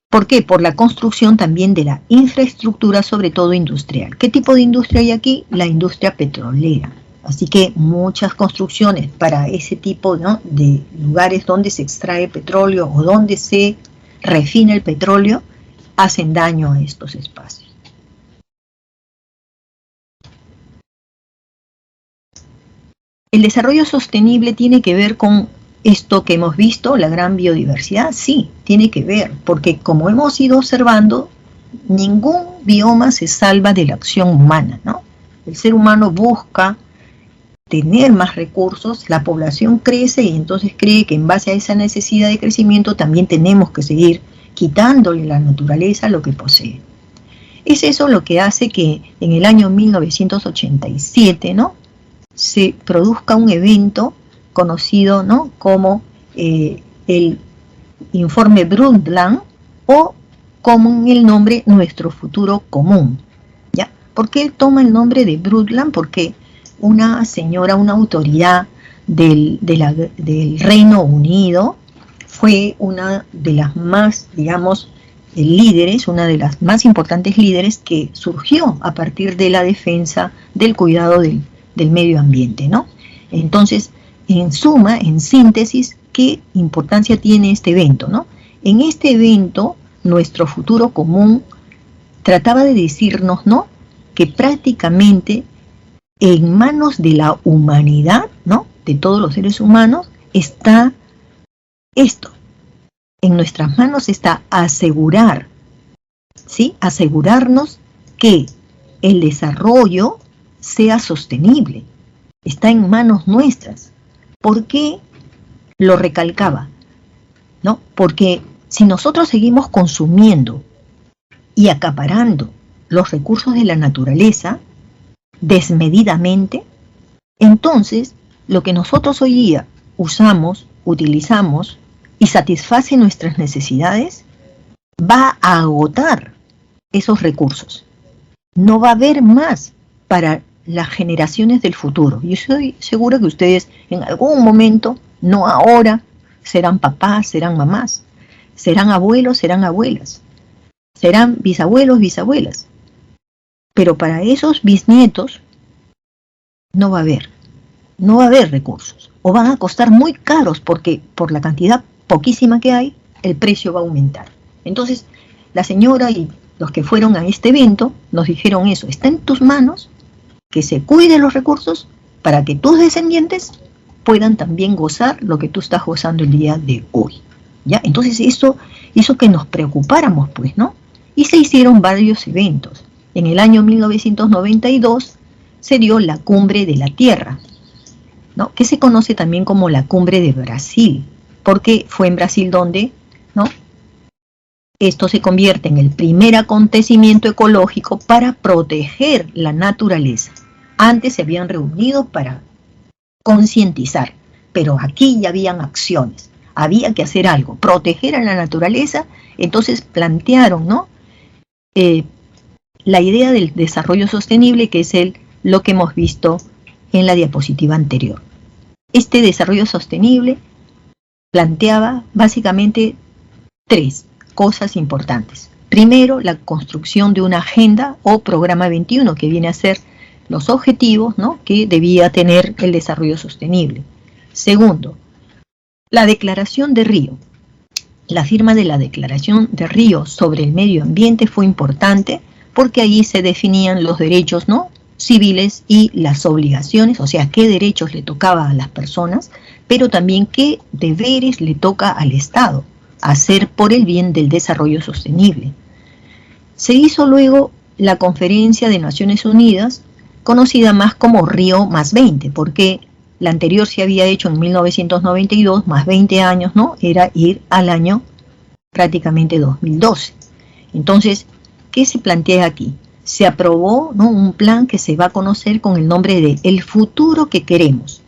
¿Por qué? Por la construcción también de la infraestructura, sobre todo industrial. ¿Qué tipo de industria hay aquí? La industria petrolera. Así que muchas construcciones para ese tipo, ¿no?, de lugares donde se extrae petróleo o donde se refina el petróleo hacen daño a estos espacios. ¿El desarrollo sostenible tiene que ver con esto que hemos visto, la gran biodiversidad? Sí, tiene que ver, porque como hemos ido observando, ningún bioma se salva de la acción humana, ¿no? El ser humano busca tener más recursos, la población crece y entonces cree que en base a esa necesidad de crecimiento también tenemos que seguir quitándole a la naturaleza lo que posee. Es eso lo que hace que en el año 1987, ¿no?, se produzca un evento conocido, ¿no?, como el informe Brundtland, o con el nombre Nuestro Futuro Común. ¿Ya? ¿Por qué toma el nombre de Brundtland? Porque una señora, una autoridad del Reino Unido, fue una de las más, digamos, líderes, una de las más importantes líderes que surgió a partir de la defensa del cuidado del medio ambiente, ¿no? Entonces, en suma, en síntesis, ¿qué importancia tiene este evento, no? En este evento, Nuestro Futuro Común trataba de decirnos, ¿no?, que prácticamente en manos de la humanidad, ¿no?, de todos los seres humanos, está esto. En nuestras manos está asegurar, ¿sí?, asegurarnos que el desarrollo sea sostenible. Está en manos nuestras. ¿Por qué lo recalcaba? ¿No? Porque si nosotros seguimos consumiendo y acaparando los recursos de la naturaleza desmedidamente, entonces lo que nosotros hoy día usamos, utilizamos y satisface nuestras necesidades, va a agotar esos recursos. No va a haber más para las generaciones del futuro. Yo estoy segura que ustedes en algún momento, no ahora, serán papás, serán mamás, serán abuelos, serán abuelas, serán bisabuelos, bisabuelas. Pero para esos bisnietos no va a haber recursos, o van a costar muy caros porque por la cantidad poquísima que hay, el precio va a aumentar. Entonces, la señora y los que fueron a este evento nos dijeron eso: está en tus manos que se cuiden los recursos para que tus descendientes puedan también gozar lo que tú estás gozando el día de hoy. ¿Ya? Entonces eso hizo que nos preocupáramos, pues, ¿no? Y se hicieron varios eventos. En el año 1992 se dio la Cumbre de la Tierra, ¿no?, que se conoce también como la Cumbre de Brasil, porque fue en Brasil donde, ¿no?, esto se convierte en el primer acontecimiento ecológico para proteger la naturaleza. Antes se habían reunido para concientizar, pero aquí ya habían acciones. Había que hacer algo, proteger a la naturaleza. Entonces plantearon, ¿no?, la idea del desarrollo sostenible, que es lo que hemos visto en la diapositiva anterior. Este desarrollo sostenible planteaba básicamente tres cosas importantes. Primero, la construcción de una agenda o programa 21, que viene a ser los objetivos, ¿no?, que debía tener el desarrollo sostenible. Segundo, la Declaración de Río. La firma de la Declaración de Río sobre el medio ambiente fue importante porque ahí se definían los derechos, ¿no?, civiles y las obligaciones, o sea, qué derechos le tocaba a las personas, pero también qué deberes le toca al Estado hacer por el bien del desarrollo sostenible. Se hizo luego la Conferencia de Naciones Unidas, conocida más como Río más 20, porque la anterior se había hecho en 1992, más 20 años, ¿no?, era ir al año prácticamente 2012. Entonces, ¿qué se plantea aquí? Se aprobó, ¿no?, un plan que se va a conocer con el nombre de El Futuro que Queremos.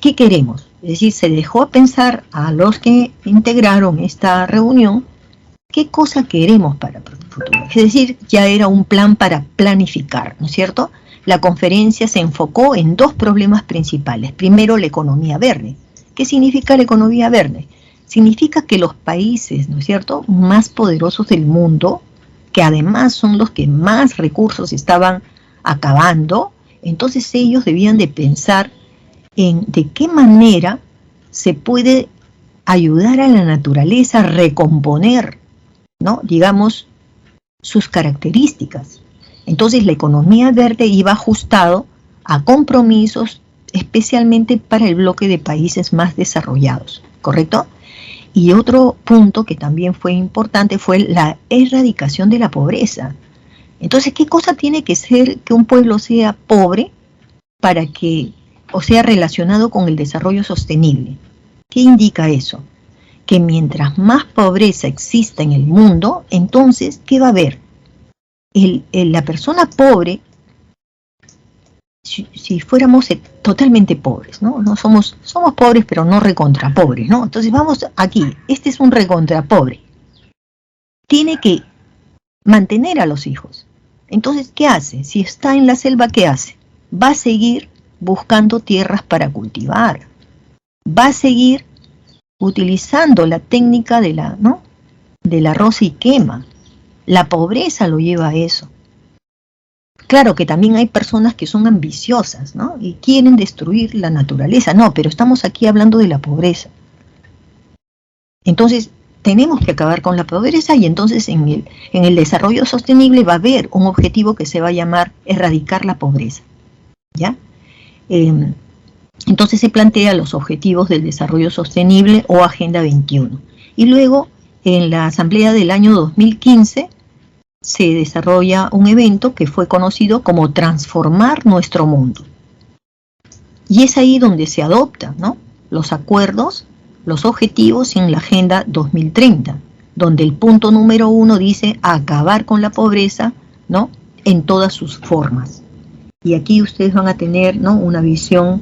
¿Qué queremos? Es decir, se dejó a pensar a los que integraron esta reunión qué cosa queremos para el futuro. Es decir, ya era un plan para planificar, ¿no es cierto? La conferencia se enfocó en dos problemas principales. Primero, la economía verde. ¿Qué significa la economía verde? Significa que los países, ¿no es cierto?, más poderosos del mundo, que además son los que más recursos estaban acabando, entonces ellos debían de pensar en de qué manera se puede ayudar a la naturaleza a recomponer, ¿no?, digamos, sus características. Entonces la economía verde iba ajustado a compromisos especialmente para el bloque de países más desarrollados, ¿correcto? Y otro punto que también fue importante fue la erradicación de la pobreza. Entonces, ¿qué cosa tiene que ser que un pueblo sea pobre para que, o sea, relacionado con el desarrollo sostenible? ¿Qué indica eso? Que mientras más pobreza exista en el mundo, entonces, ¿qué va a haber? La persona pobre, si fuéramos totalmente pobres, ¿no? No somos pobres, pero no recontra pobres, ¿no? Entonces vamos aquí, este es un recontra pobre. Tiene que mantener a los hijos. Entonces, ¿qué hace? Si está en la selva, ¿qué hace? Va a seguir buscando tierras para cultivar. Va a seguir utilizando la técnica del arroz y quema. La pobreza lo lleva a eso. Claro que también hay personas que son ambiciosas, ¿no? Y quieren destruir la naturaleza. No, pero estamos aquí hablando de la pobreza. Entonces, tenemos que acabar con la pobreza y entonces en el desarrollo sostenible va a haber un objetivo que se va a llamar erradicar la pobreza, ¿ya? Entonces se plantea los objetivos del desarrollo sostenible o Agenda 21. Y luego, en la asamblea del año 2015, se desarrolla un evento que fue conocido como Transformar Nuestro Mundo. Y es ahí donde se adoptan, ¿no?, los acuerdos, los objetivos en la Agenda 2030, donde el punto número 1 dice acabar con la pobreza, ¿no?, en todas sus formas. Y aquí ustedes van a tener, ¿no?, una visión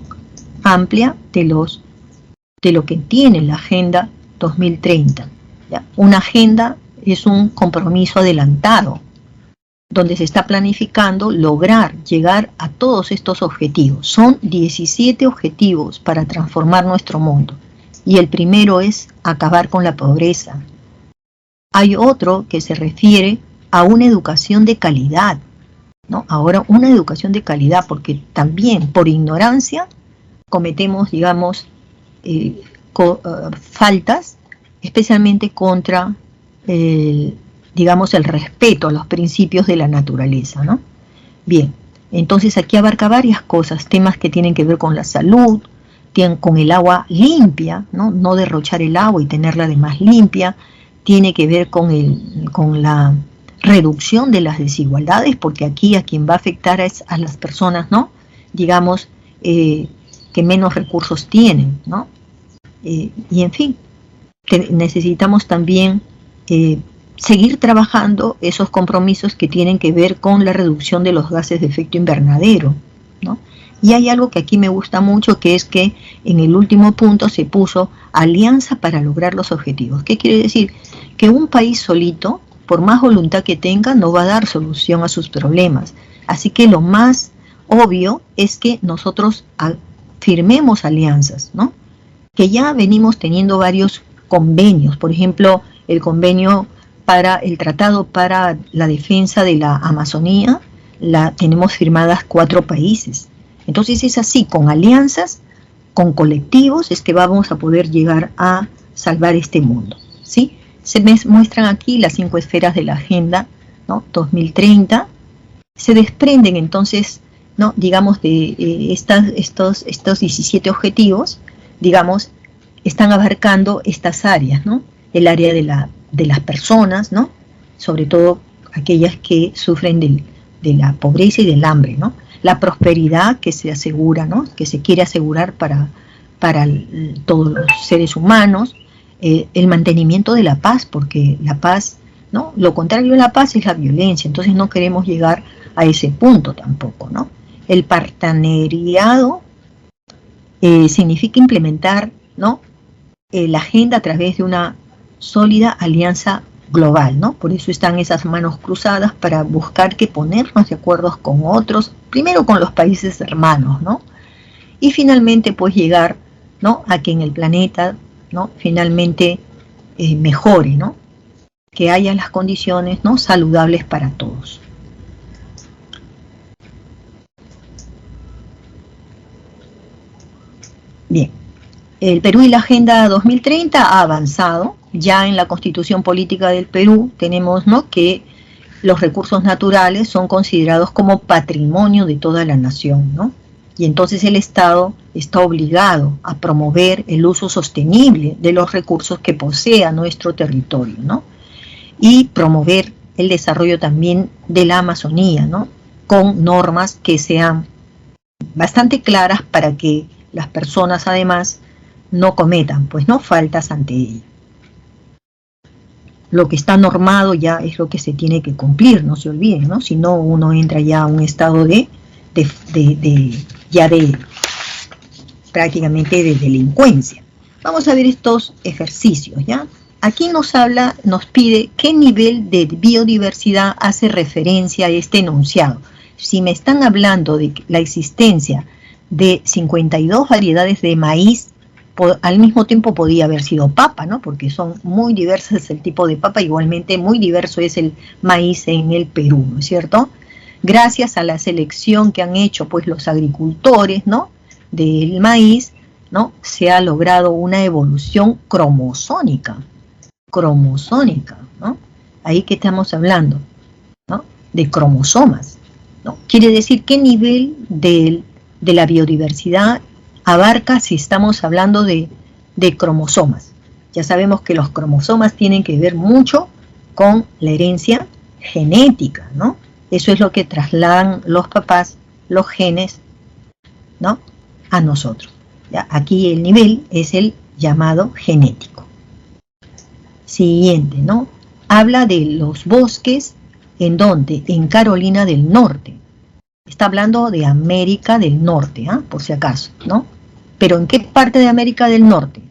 amplia de lo que tiene la Agenda 2030. ¿Ya? Una agenda es un compromiso adelantado, donde se está planificando lograr llegar a todos estos objetivos. Son 17 objetivos para transformar nuestro mundo. Y el primero es acabar con la pobreza. Hay otro que se refiere a una educación de calidad, ¿no? Ahora, una educación de calidad, porque también por ignorancia cometemos, digamos, faltas, especialmente contra, digamos, el respeto a los principios de la naturaleza, ¿no? Bien, entonces aquí abarca varias cosas, temas que tienen que ver con la salud, con el agua limpia, ¿no? No derrochar el agua y tenerla además limpia, tiene que ver con la reducción de las desigualdades, porque aquí a quien va a afectar es a las personas, ¿no?, digamos, que menos recursos tienen, ¿no? Y en fin, necesitamos también seguir trabajando esos compromisos que tienen que ver con la reducción de los gases de efecto invernadero, ¿no? Y hay algo que aquí me gusta mucho, que es que en el último punto se puso alianza para lograr los objetivos. ¿Qué quiere decir? Que un país solito, por más voluntad que tenga, no va a dar solución a sus problemas. Así que lo más obvio es que nosotros firmemos alianzas, ¿no? Que ya venimos teniendo varios convenios, por ejemplo, el convenio para el Tratado para la Defensa de la Amazonía, tenemos firmadas 4 países. Entonces es así, con alianzas, con colectivos, es que vamos a poder llegar a salvar este mundo, ¿sí? Se muestran aquí las 5 esferas de la Agenda, ¿no?, 2030, se desprenden entonces, ¿no?, digamos, de estos 17 objetivos, digamos, están abarcando estas áreas, ¿no? El área de las personas, ¿no?, sobre todo aquellas que sufren de la pobreza y del hambre, ¿no? La prosperidad que se asegura, ¿no?, que se quiere asegurar para todos los seres humanos, el mantenimiento de la paz, porque la paz, ¿no?, lo contrario de la paz es la violencia, entonces no queremos llegar a ese punto tampoco, ¿no? El partenariado significa implementar, ¿no?, la agenda a través de una sólida alianza global, ¿no? Por eso están esas manos cruzadas para buscar que ponernos de acuerdo con otros, primero con los países hermanos, ¿no? Y finalmente pues llegar, ¿no?, a que en el planeta, ¿no?, finalmente mejore, ¿no?, que haya las condiciones, ¿no?, saludables para todos. Bien, el Perú y la Agenda 2030 ha avanzado. Ya en la Constitución Política del Perú tenemos, ¿no?, que los recursos naturales son considerados como patrimonio de toda la nación, ¿no? Y entonces el Estado está obligado a promover el uso sostenible de los recursos que posea nuestro territorio, ¿no? Y promover el desarrollo también de la Amazonía, ¿no?, con normas que sean bastante claras para que las personas además no cometan, pues, no, faltas ante ella. Lo que está normado ya es lo que se tiene que cumplir, no se olviden, ¿no? Si no, uno entra ya a un estado prácticamente de delincuencia. Vamos a ver estos ejercicios, ¿ya? Aquí nos pide qué nivel de biodiversidad hace referencia a este enunciado. Si me están hablando de la existencia de 52 variedades de maíz, al mismo tiempo podía haber sido papa, ¿no? Porque son muy diversas el tipo de papa, igualmente muy diverso es el maíz en el Perú, ¿no es cierto? Gracias a la selección que han hecho pues los agricultores, ¿no?, del maíz, ¿no?, se ha logrado una evolución cromosómica, ¿no? Ahí que estamos hablando, ¿no?, de cromosomas, ¿no? Quiere decir qué nivel de la biodiversidad abarca si estamos hablando de cromosomas. Ya sabemos que los cromosomas tienen que ver mucho con la herencia genética, ¿no? Eso es lo que trasladan los papás, los genes, ¿no?, a nosotros. ¿Ya? Aquí el nivel es el llamado genético. Siguiente, ¿no? Habla de los bosques, ¿en dónde? En Carolina del Norte. Está hablando de América del Norte, ¿ah? Por si acaso, ¿no? Pero ¿en qué parte de América del Norte?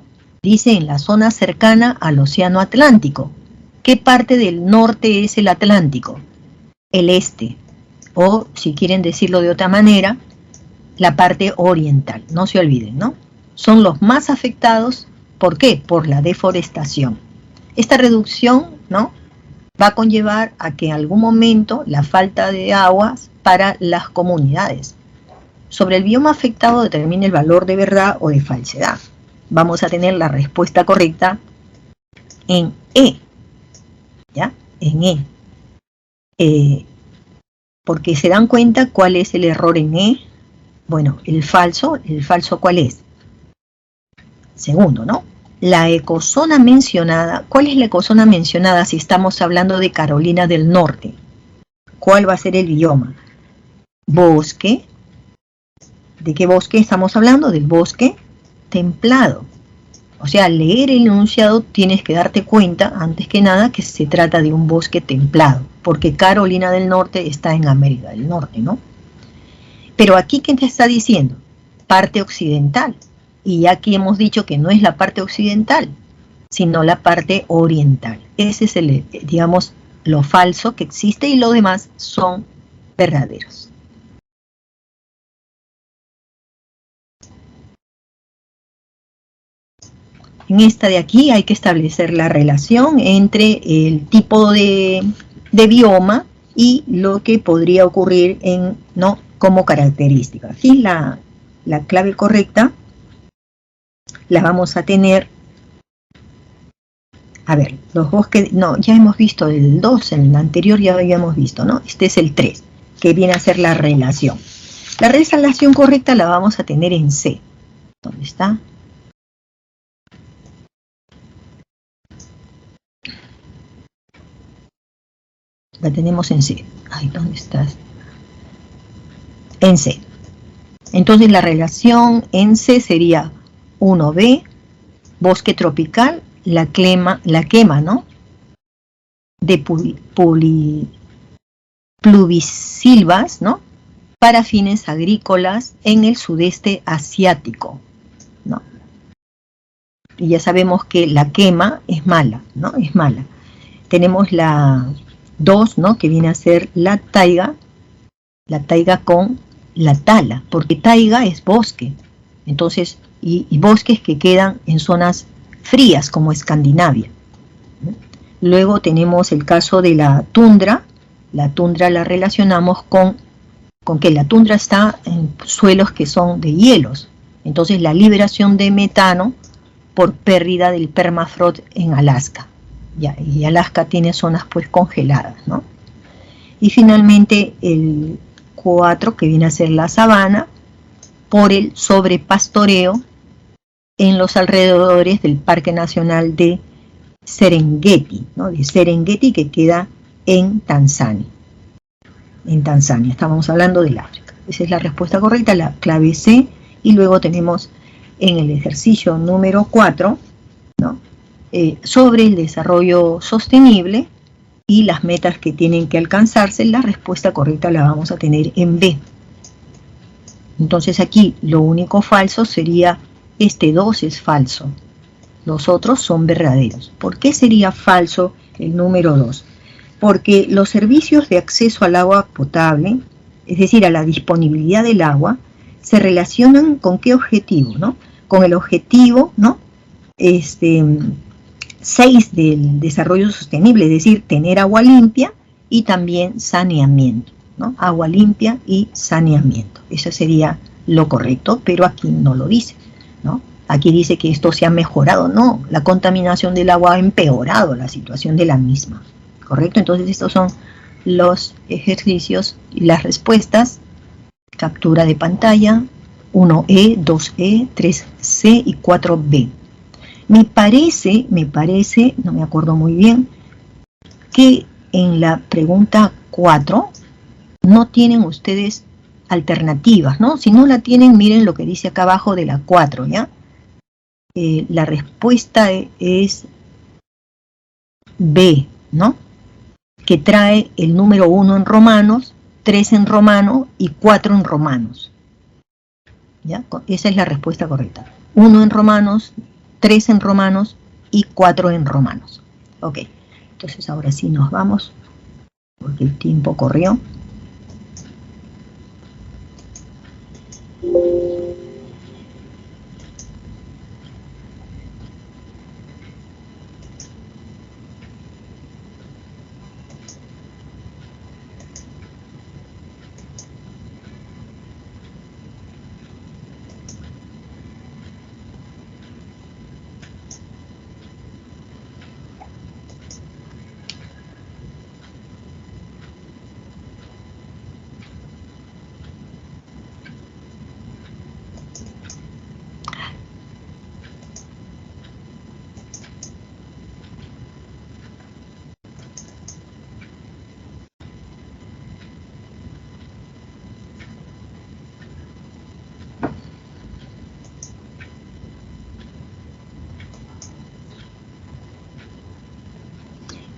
Dice en la zona cercana al Océano Atlántico. ¿Qué parte del norte es el Atlántico? El este. O, si quieren decirlo de otra manera, la parte oriental. No se olviden, ¿no? Son los más afectados. ¿Por qué? Por la deforestación. Esta reducción, ¿no?, va a conllevar a que en algún momento la falta de aguas para las comunidades. Sobre el bioma afectado determina el valor de verdad o de falsedad. Vamos a tener la respuesta correcta en E, ¿ya? En E. Porque se dan cuenta cuál es el error en E. Bueno, el falso ¿cuál es? Segundo, ¿no? La ecozona mencionada, ¿cuál es la ecozona mencionada si estamos hablando de Carolina del Norte? ¿Cuál va a ser el bioma? Bosque. ¿De qué bosque estamos hablando? Del bosque templado. O sea, al leer el enunciado tienes que darte cuenta, antes que nada, que se trata de un bosque templado, porque Carolina del Norte está en América del Norte, ¿no? Pero aquí, ¿qué te está diciendo? Parte occidental. Y aquí hemos dicho que no es la parte occidental, sino la parte oriental. Ese es el, digamos, lo falso que existe y lo demás son verdaderos. En esta de aquí hay que establecer la relación entre el tipo de bioma y lo que podría ocurrir ¿no?, como característica. Aquí la clave correcta la vamos a tener. A ver, los bosques, no, ya hemos visto el 2, en el anterior ya habíamos visto, ¿no? Este es el 3, que viene a ser la relación. La relación correcta la vamos a tener en C. ¿Dónde está? La tenemos en C. Ay, ¿dónde estás? En C. Entonces la relación en C sería 1B, bosque tropical, la quema, ¿no?, de pluvisilvas, ¿no?, para fines agrícolas en el sudeste asiático, ¿no? Y ya sabemos que la quema es mala, ¿no? Es mala. Tenemos la 2, ¿no?, que viene a ser la taiga con la tala, porque taiga es bosque, entonces, y bosques que quedan en zonas frías como Escandinavia. Luego tenemos el caso de la tundra la relacionamos con que la tundra está en suelos que son de hielos, entonces la liberación de metano por pérdida del permafrost en Alaska, y Alaska tiene zonas pues congeladas, ¿no? Y finalmente el 4, que viene a ser la sabana, por el sobrepastoreo en los alrededores del Parque Nacional de Serengeti, ¿no?, de Serengeti, que queda en Tanzania. En Tanzania, estábamos hablando del África. Esa es la respuesta correcta, la clave C. Y luego tenemos en el ejercicio número 4, ¿no?, sobre el desarrollo sostenible y las metas que tienen que alcanzarse. La respuesta correcta la vamos a tener en B. Entonces aquí lo único falso sería este 2 es falso. Los otros son verdaderos. ¿Por qué sería falso el número 2? Porque los servicios de acceso al agua potable, es decir, a la disponibilidad del agua, se relacionan con qué objetivo, ¿no? Con el objetivo, ¿no? 6 del desarrollo sostenible, es decir, tener agua limpia y también saneamiento, ¿no? Agua limpia y saneamiento. Eso sería lo correcto, pero aquí no lo dice, ¿no? Aquí dice que esto se ha mejorado. No, la contaminación del agua ha empeorado la situación de la misma, ¿correcto? Entonces estos son los ejercicios y las respuestas. Captura de pantalla 1E, 2E, 3C y 4B. Me parece, no me acuerdo muy bien, que en la pregunta 4 no tienen ustedes alternativas, ¿no? Si no la tienen, miren lo que dice acá abajo de la 4, ¿ya? La respuesta es B, ¿no? Que trae el número 1 en romanos, 3 en romano y 4 en romanos. ¿Ya? Esa es la respuesta correcta. 1 en romanos, 3 en romanos y 4 en romanos. Ok, entonces ahora sí nos vamos, porque el tiempo corrió.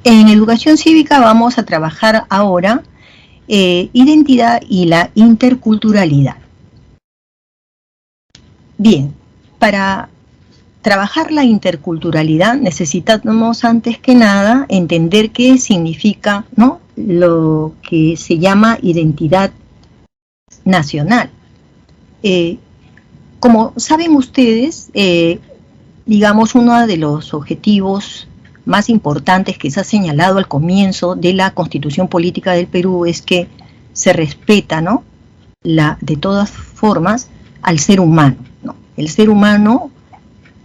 En educación cívica vamos a trabajar ahora identidad y la interculturalidad. Bien, para trabajar la interculturalidad necesitamos antes que nada entender qué significa, ¿no?, lo que se llama identidad nacional. Como saben ustedes, digamos, uno de los objetivos más importantes que se ha señalado al comienzo de la Constitución Política del Perú es que se respeta, ¿no?, de todas formas, al ser humano, ¿no? El ser humano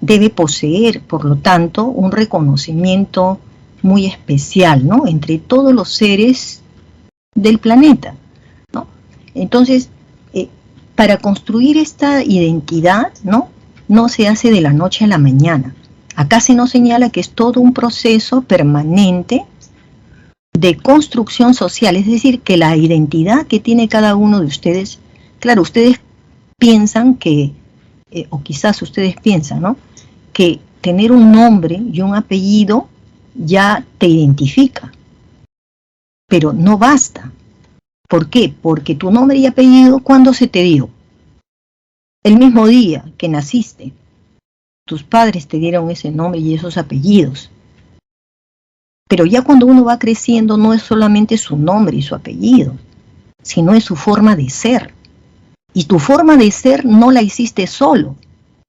debe poseer, por lo tanto, un reconocimiento muy especial, ¿no?, entre todos los seres del planeta, ¿no? Entonces, para construir esta identidad, no se hace de la noche a la mañana. Acá se nos señala que es todo un proceso permanente de construcción social, es decir, que la identidad que tiene cada uno de ustedes, claro, ustedes piensan que, o quizás ustedes piensan, ¿no?, que tener un nombre y un apellido ya te identifica, pero no basta. ¿Por qué? Porque tu nombre y apellido, ¿cuándo se te dio? El mismo día que naciste. Tus padres te dieron ese nombre y esos apellidos. Pero ya cuando uno va creciendo no es solamente su nombre y su apellido, sino es su forma de ser. Y tu forma de ser no la hiciste solo,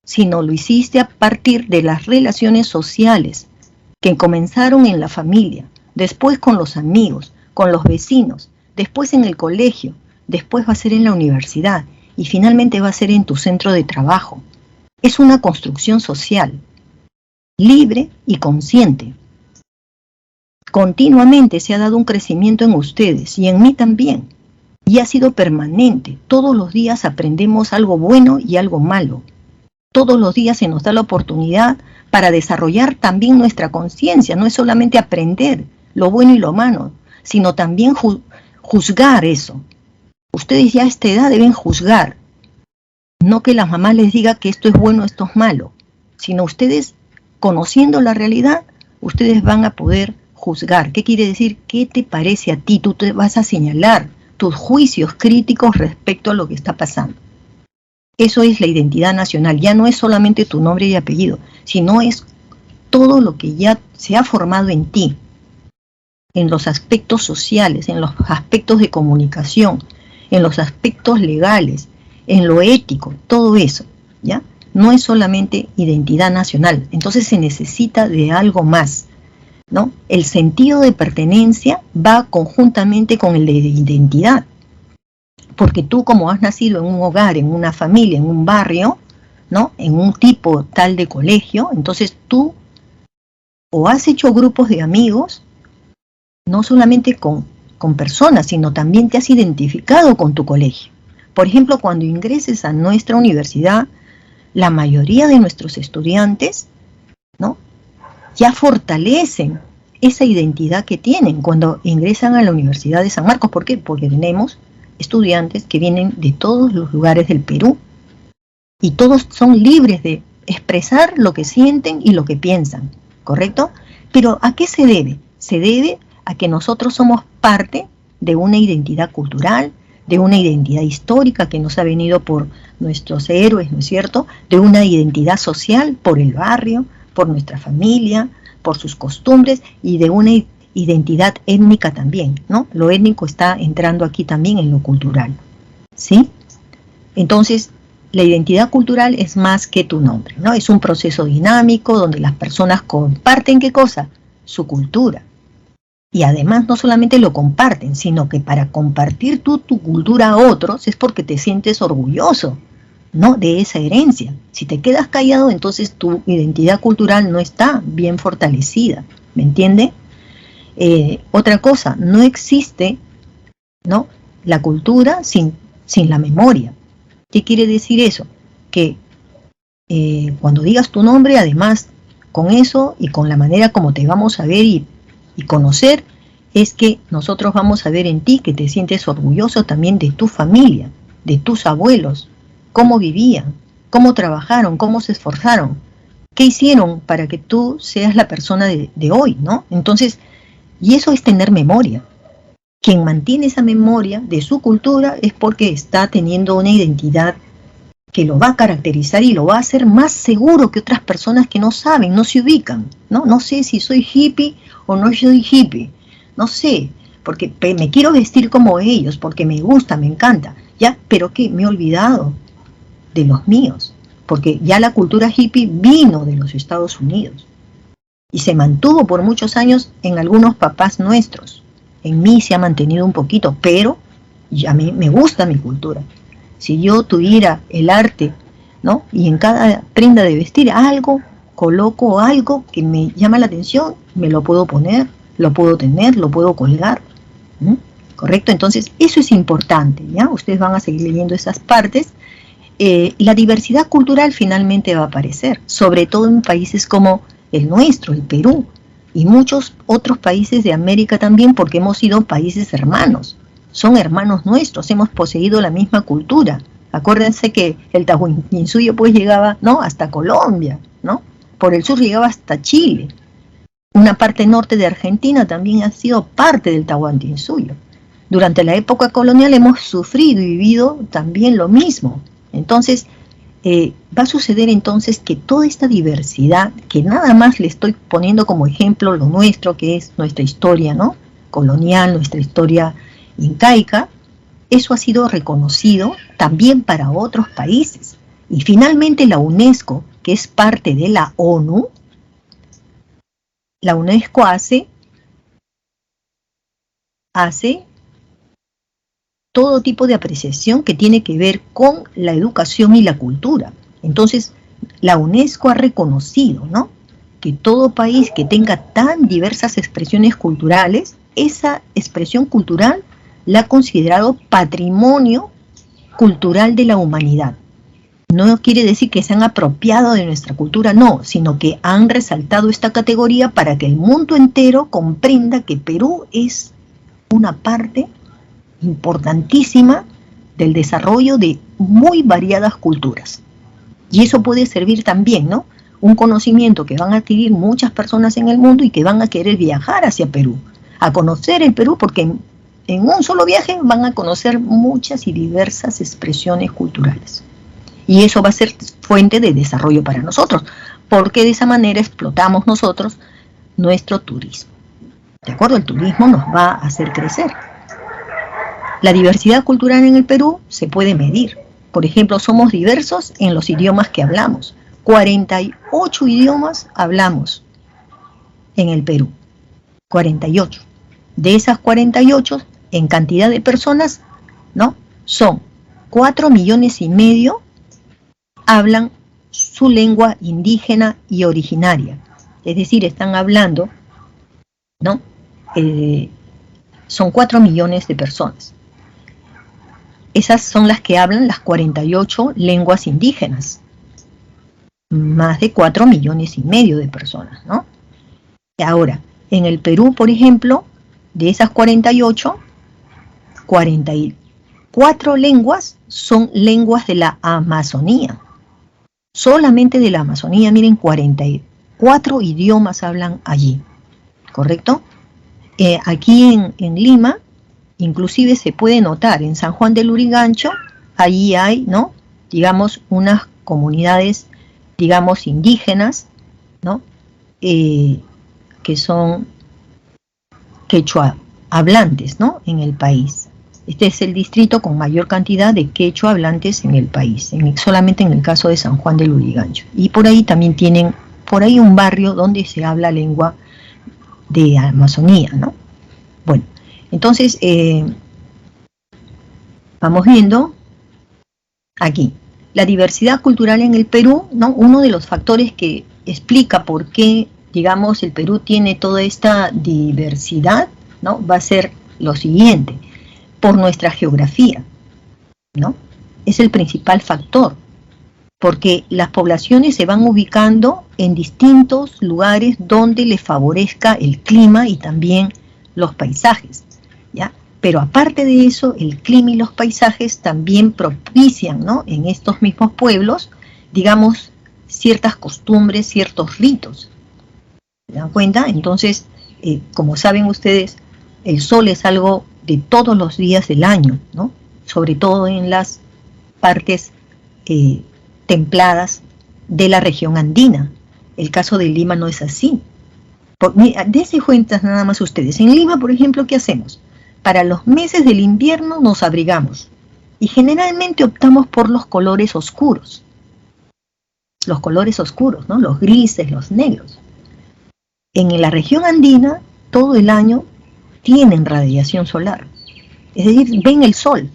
sino lo hiciste a partir de las relaciones sociales que comenzaron en la familia, después con los amigos, con los vecinos, después en el colegio, después va a ser en la universidad y finalmente va a ser en tu centro de trabajo. Es una construcción social, libre y consciente. Continuamente se ha dado un crecimiento en ustedes y en mí también, y ha sido permanente. Todos los días aprendemos algo bueno y algo malo. Todos los días se nos da la oportunidad para desarrollar también nuestra conciencia. No es solamente aprender lo bueno y lo malo, sino también juzgar eso. Ustedes ya a esta edad deben juzgar. No que las mamás les digan que esto es bueno, esto es malo, sino ustedes, conociendo la realidad, ustedes van a poder juzgar. ¿Qué quiere decir? ¿Qué te parece a ti? Tú te vas a señalar tus juicios críticos respecto a lo que está pasando. Eso es la identidad nacional. Ya no es solamente tu nombre y apellido, sino es todo lo que ya se ha formado en ti, en los aspectos sociales, en los aspectos de comunicación, en los aspectos legales, en lo ético, todo eso, ¿ya? No es solamente identidad nacional, entonces se necesita de algo más, ¿no? El sentido de pertenencia va conjuntamente con el de identidad, porque tú, como has nacido en un hogar, en una familia, en un barrio, ¿no? En un tipo tal de colegio, entonces tú o has hecho grupos de amigos, no solamente con personas, sino también te has identificado con tu colegio. Por ejemplo, cuando ingreses a nuestra universidad, la mayoría de nuestros estudiantes, ¿no? Ya fortalecen esa identidad que tienen cuando ingresan a la Universidad de San Marcos. ¿Por qué? Porque tenemos estudiantes que vienen de todos los lugares del Perú y todos son libres de expresar lo que sienten y lo que piensan, ¿correcto? Pero ¿a qué se debe? Se debe a que nosotros somos parte de una identidad cultural, de una identidad histórica que nos ha venido por nuestros héroes, ¿no es cierto? De una identidad social por el barrio, por nuestra familia, por sus costumbres y de una identidad étnica también, ¿no? Lo étnico está entrando aquí también en lo cultural, ¿sí? Entonces, la identidad cultural es más que tu nombre, ¿no? Es un proceso dinámico donde las personas comparten, ¿qué cosa? Su cultura. Y además no solamente lo comparten, sino que para compartir tú tu cultura a otros es porque te sientes orgulloso, ¿no? De esa herencia. Si te quedas callado, entonces tu identidad cultural no está bien fortalecida, ¿me entiende? Otra cosa, no existe, ¿no? La cultura sin la memoria. ¿Qué quiere decir eso? Que cuando digas tu nombre, además, con eso y con la manera como te vamos a ver y conocer, es que nosotros vamos a ver en ti que te sientes orgulloso también de tu familia, de tus abuelos, cómo vivían, cómo trabajaron, cómo se esforzaron, qué hicieron para que tú seas la persona de hoy, ¿no? Entonces, y eso es tener memoria. Quien mantiene esa memoria de su cultura es porque está teniendo una identidad que lo va a caracterizar y lo va a hacer más seguro que otras personas que no saben, no se ubican, ¿no? No sé si soy hippie o no soy hippie, no sé, porque me quiero vestir como ellos, porque me gusta, me encanta, ¿ya? Pero que me he olvidado de los míos, porque ya la cultura hippie vino de los Estados Unidos y se mantuvo por muchos años en algunos papás nuestros. En mí se ha mantenido un poquito, pero a mí me gusta mi cultura. Si yo tuviera el arte, ¿no? Y en cada prenda de vestir algo, coloco algo que me llama la atención, me lo puedo poner, lo puedo tener, lo puedo colgar, ¿no? ¿Correcto? Entonces, eso es importante, ¿ya? Ustedes van a seguir leyendo esas partes. La diversidad cultural finalmente va a aparecer, sobre todo en países como el nuestro, el Perú, y muchos otros países de América también, porque hemos sido países hermanos. Son hermanos nuestros, hemos poseído la misma cultura. Acuérdense que el Tahuantinsuyo pues llegaba, ¿no? Hasta Colombia, ¿no? Por el sur llegaba hasta Chile. Una parte norte de Argentina también ha sido parte del Tahuantinsuyo. Durante la época colonial hemos sufrido y vivido también lo mismo. Entonces, va a suceder entonces que toda esta diversidad, que nada más le estoy poniendo como ejemplo lo nuestro, que es nuestra historia, ¿no? Colonial, nuestra historia incaica, eso ha sido reconocido también para otros países. Y finalmente la UNESCO, que es parte de la ONU, la UNESCO hace todo tipo de apreciación que tiene que ver con la educación y la cultura. Entonces, la UNESCO ha reconocido, ¿no?, que todo país que tenga tan diversas expresiones culturales, esa expresión cultural la ha considerado patrimonio cultural de la humanidad. No quiere decir que se han apropiado de nuestra cultura, no, sino que han resaltado esta categoría para que el mundo entero comprenda que Perú es una parte importantísima del desarrollo de muy variadas culturas. Y eso puede servir también, ¿no?, un conocimiento que van a adquirir muchas personas en el mundo y que van a querer viajar hacia Perú, a conocer el Perú, porque en un solo viaje van a conocer muchas y diversas expresiones culturales. Y eso va a ser fuente de desarrollo para nosotros, porque de esa manera explotamos nosotros nuestro turismo. ¿De acuerdo? El turismo nos va a hacer crecer. La diversidad cultural en el Perú se puede medir. Por ejemplo, somos diversos en los idiomas que hablamos. 48 idiomas hablamos en el Perú. 48. De esas 48, en cantidad de personas, ¿no? Son 4,5 millones hablan su lengua indígena y originaria. Es decir, están hablando, ¿no? Son 4 millones de personas. Esas son las que hablan las 48 lenguas indígenas. Más de 4,5 millones de personas, ¿no? Ahora, en el Perú, por ejemplo, de esas 48, 44 lenguas son lenguas de la Amazonía. Solamente de la Amazonía, miren, 44 idiomas hablan allí, ¿correcto? Aquí en Lima, inclusive se puede notar, en San Juan del Lurigancho, allí hay, ¿no? Digamos, unas comunidades, digamos, indígenas, ¿no? Que son quechua hablantes, ¿no? En el país. Este es el distrito con mayor cantidad de quechua hablantes en el país, solamente en el caso de San Juan del Lurigancho. Y por ahí también tienen, por ahí un barrio donde se habla lengua de Amazonía, ¿no? Bueno, entonces, vamos viendo aquí. La diversidad cultural en el Perú, ¿no? Uno de los factores que explica por qué, digamos, el Perú tiene toda esta diversidad, ¿no? Va a ser lo siguiente. Por nuestra geografía, ¿no? Es el principal factor, porque las poblaciones se van ubicando en distintos lugares donde les favorezca el clima y también los paisajes, ¿ya? Pero aparte de eso, el clima y los paisajes también propician, ¿no? En estos mismos pueblos, digamos, ciertas costumbres, ciertos ritos. ¿Se dan cuenta? Entonces, como saben ustedes, el sol es algo de todos los días del año, ¿no? Sobre todo en las partes templadas de la región andina. El caso de Lima no es así. Dense cuenta nada más ustedes. En Lima, por ejemplo, ¿qué hacemos? Para los meses del invierno nos abrigamos y generalmente optamos por los colores oscuros. Los colores oscuros, ¿no? Los grises, los negros. En la región andina, todo el año tienen radiación solar, es decir, ven el sol.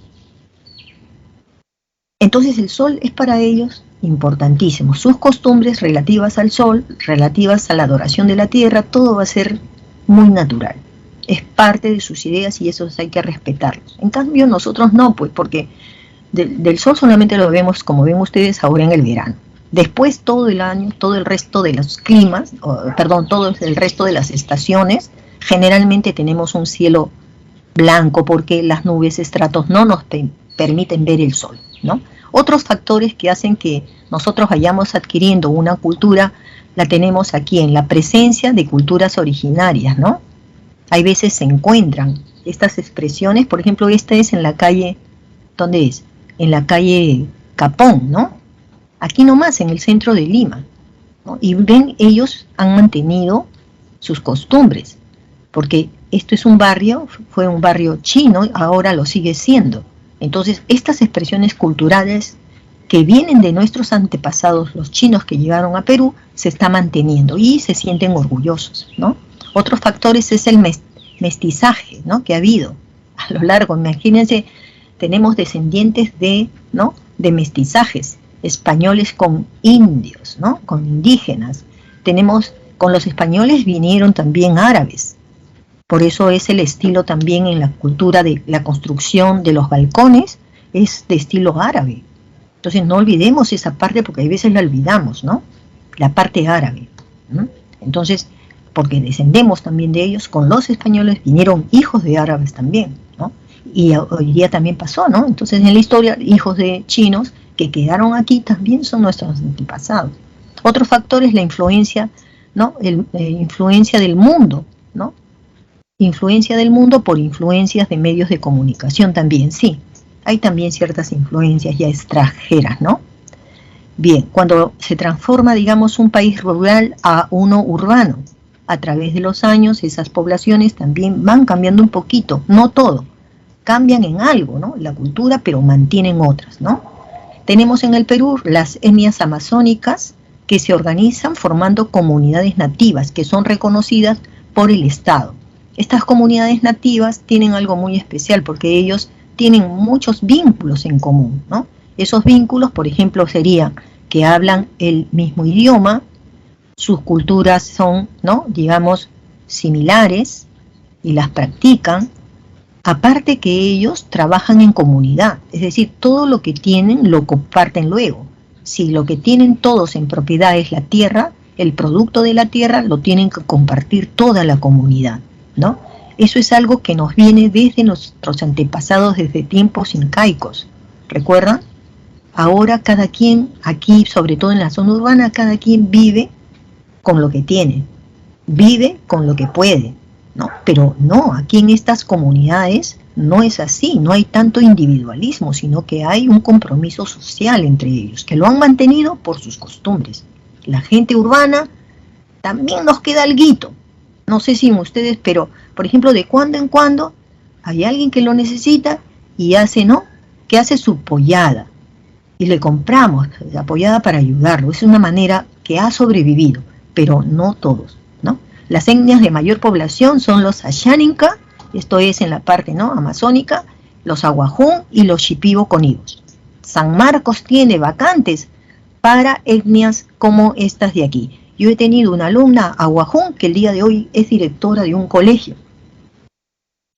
Entonces el sol es para ellos importantísimo. Sus costumbres relativas al sol, relativas a la adoración de la tierra, todo va a ser muy natural. Es parte de sus ideas y esos hay que respetarlos. En cambio nosotros no, pues porque del sol solamente lo vemos, como ven ustedes, ahora en el verano. Después todo el año, todo el resto de los climas, todo el resto de las estaciones, generalmente tenemos un cielo blanco porque las nubes, estratos no nos permiten ver el sol, ¿no? Otros factores que hacen que nosotros vayamos adquiriendo una cultura, la tenemos aquí en la presencia de culturas originarias, ¿no? Hay veces se encuentran estas expresiones, por ejemplo, esta es en la calle, ¿dónde es? En la calle Capón, ¿no? Aquí nomás, en el centro de Lima, ¿no? Y ven, ellos han mantenido sus costumbres, porque esto es un barrio, fue un barrio chino, ahora lo sigue siendo. Entonces, estas expresiones culturales que vienen de nuestros antepasados, los chinos que llegaron a Perú, se está manteniendo y se sienten orgullosos, ¿no? Otros factores es el mestizaje, ¿no? Que ha habido a lo largo. Imagínense, tenemos descendientes de, ¿no? De mestizajes, españoles con indios, ¿no? Con indígenas. Tenemos, con los españoles vinieron también árabes. Por eso es el estilo también en la cultura de la construcción de los balcones, es de estilo árabe. Entonces no olvidemos esa parte porque a veces la olvidamos, ¿no? La parte árabe, ¿no? Entonces, porque descendemos también de ellos, con los españoles vinieron hijos de árabes también, ¿no? Y hoy día también pasó, ¿no? Entonces en la historia, hijos de chinos que quedaron aquí también son nuestros antepasados. Otro factor es la influencia, ¿no? Influencia del mundo, ¿no? Influencia del mundo por influencias de medios de comunicación también, sí. Hay también ciertas influencias ya extranjeras, ¿no? Bien, cuando se transforma, digamos, un país rural a uno urbano, a través de los años esas poblaciones también van cambiando un poquito, no todo, cambian en algo, ¿no? La cultura, pero mantienen otras, ¿no? Tenemos en el Perú las etnias amazónicas que se organizan formando comunidades nativas que son reconocidas por el Estado. Estas comunidades nativas tienen algo muy especial porque ellos tienen muchos vínculos en común, ¿no? Esos vínculos, por ejemplo, serían que hablan el mismo idioma, sus culturas son, ¿no?, digamos, similares y las practican. Aparte que ellos trabajan en comunidad, es decir, todo lo que tienen lo comparten luego. Si lo que tienen todos en propiedad es la tierra, el producto de la tierra lo tienen que compartir toda la comunidad, ¿no? Eso es algo que nos viene desde nuestros antepasados, desde tiempos incaicos. ¿Recuerdan? Ahora cada quien, aquí sobre todo en la zona urbana, cada quien vive con lo que tiene, vive con lo que puede, ¿no? Pero no, aquí en estas comunidades no es así, no hay tanto individualismo, sino que hay un compromiso social entre ellos, que lo han mantenido por sus costumbres. La gente urbana también nos queda alguito, no sé si ustedes, pero por ejemplo de cuando en cuando hay alguien que lo necesita y hace, ¿no?, que hace su pollada y le compramos la pollada para ayudarlo. Es una manera que ha sobrevivido, pero no todos, ¿no? Las etnias de mayor población son los Ashaninka, esto es en la parte, ¿no?, amazónica, los Aguajún y los Shipibo-Conibos. San Marcos tiene vacantes para etnias como estas de aquí. Yo he tenido una alumna Aguajún que el día de hoy es directora de un colegio.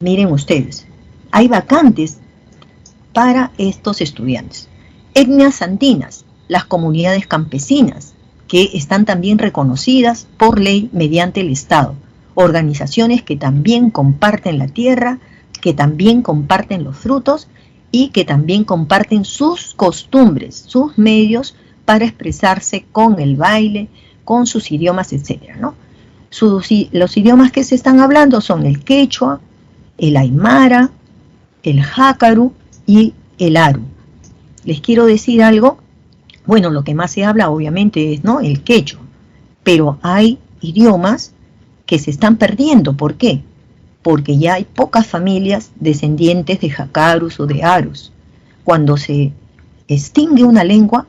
Miren ustedes, hay vacantes para estos estudiantes. Etnias andinas, las comunidades campesinas, que están también reconocidas por ley mediante el Estado. Organizaciones que también comparten la tierra, que también comparten los frutos y que también comparten sus costumbres, sus medios para expresarse con el baile, con sus idiomas, etcétera, ¿no? Los idiomas que se están hablando son el quechua, el aymara, el jácaru y el aru. Les quiero decir algo. Bueno, lo que más se habla obviamente es, ¿no?, el quechua, pero hay idiomas que se están perdiendo. ¿Por qué? Porque ya hay pocas familias descendientes de jacarus o de arus. Cuando se extingue una lengua,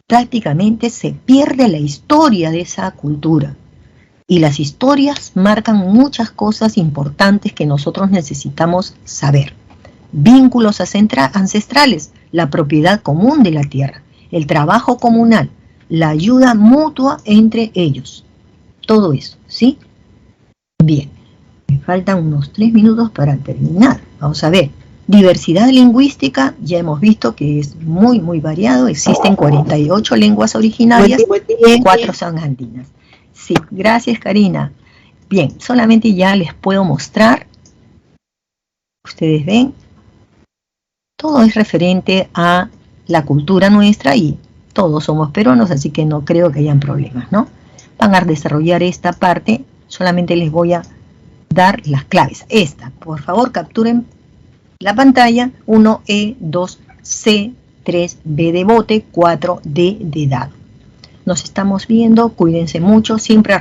prácticamente se pierde la historia de esa cultura. Y las historias marcan muchas cosas importantes que nosotros necesitamos saber. Vínculos ancestrales, la propiedad común de la tierra, el trabajo comunal, la ayuda mutua entre ellos. Todo eso, ¿sí? Bien, me faltan unos 3 minutos para terminar. Vamos a ver. Diversidad lingüística, ya hemos visto que es muy, muy variado. Existen 48 lenguas originarias y 4 son andinas. Sí, gracias, Karina. Bien, solamente ya les puedo mostrar. Ustedes ven, todo es referente a la cultura nuestra y todos somos peruanos, así que no creo que hayan problemas, ¿no? Van a desarrollar esta parte, solamente les voy a dar las claves. Esta, por favor, capturen la pantalla. 1E, 2C, 3B de bote, 4D de dado. Nos estamos viendo, cuídense mucho, siempre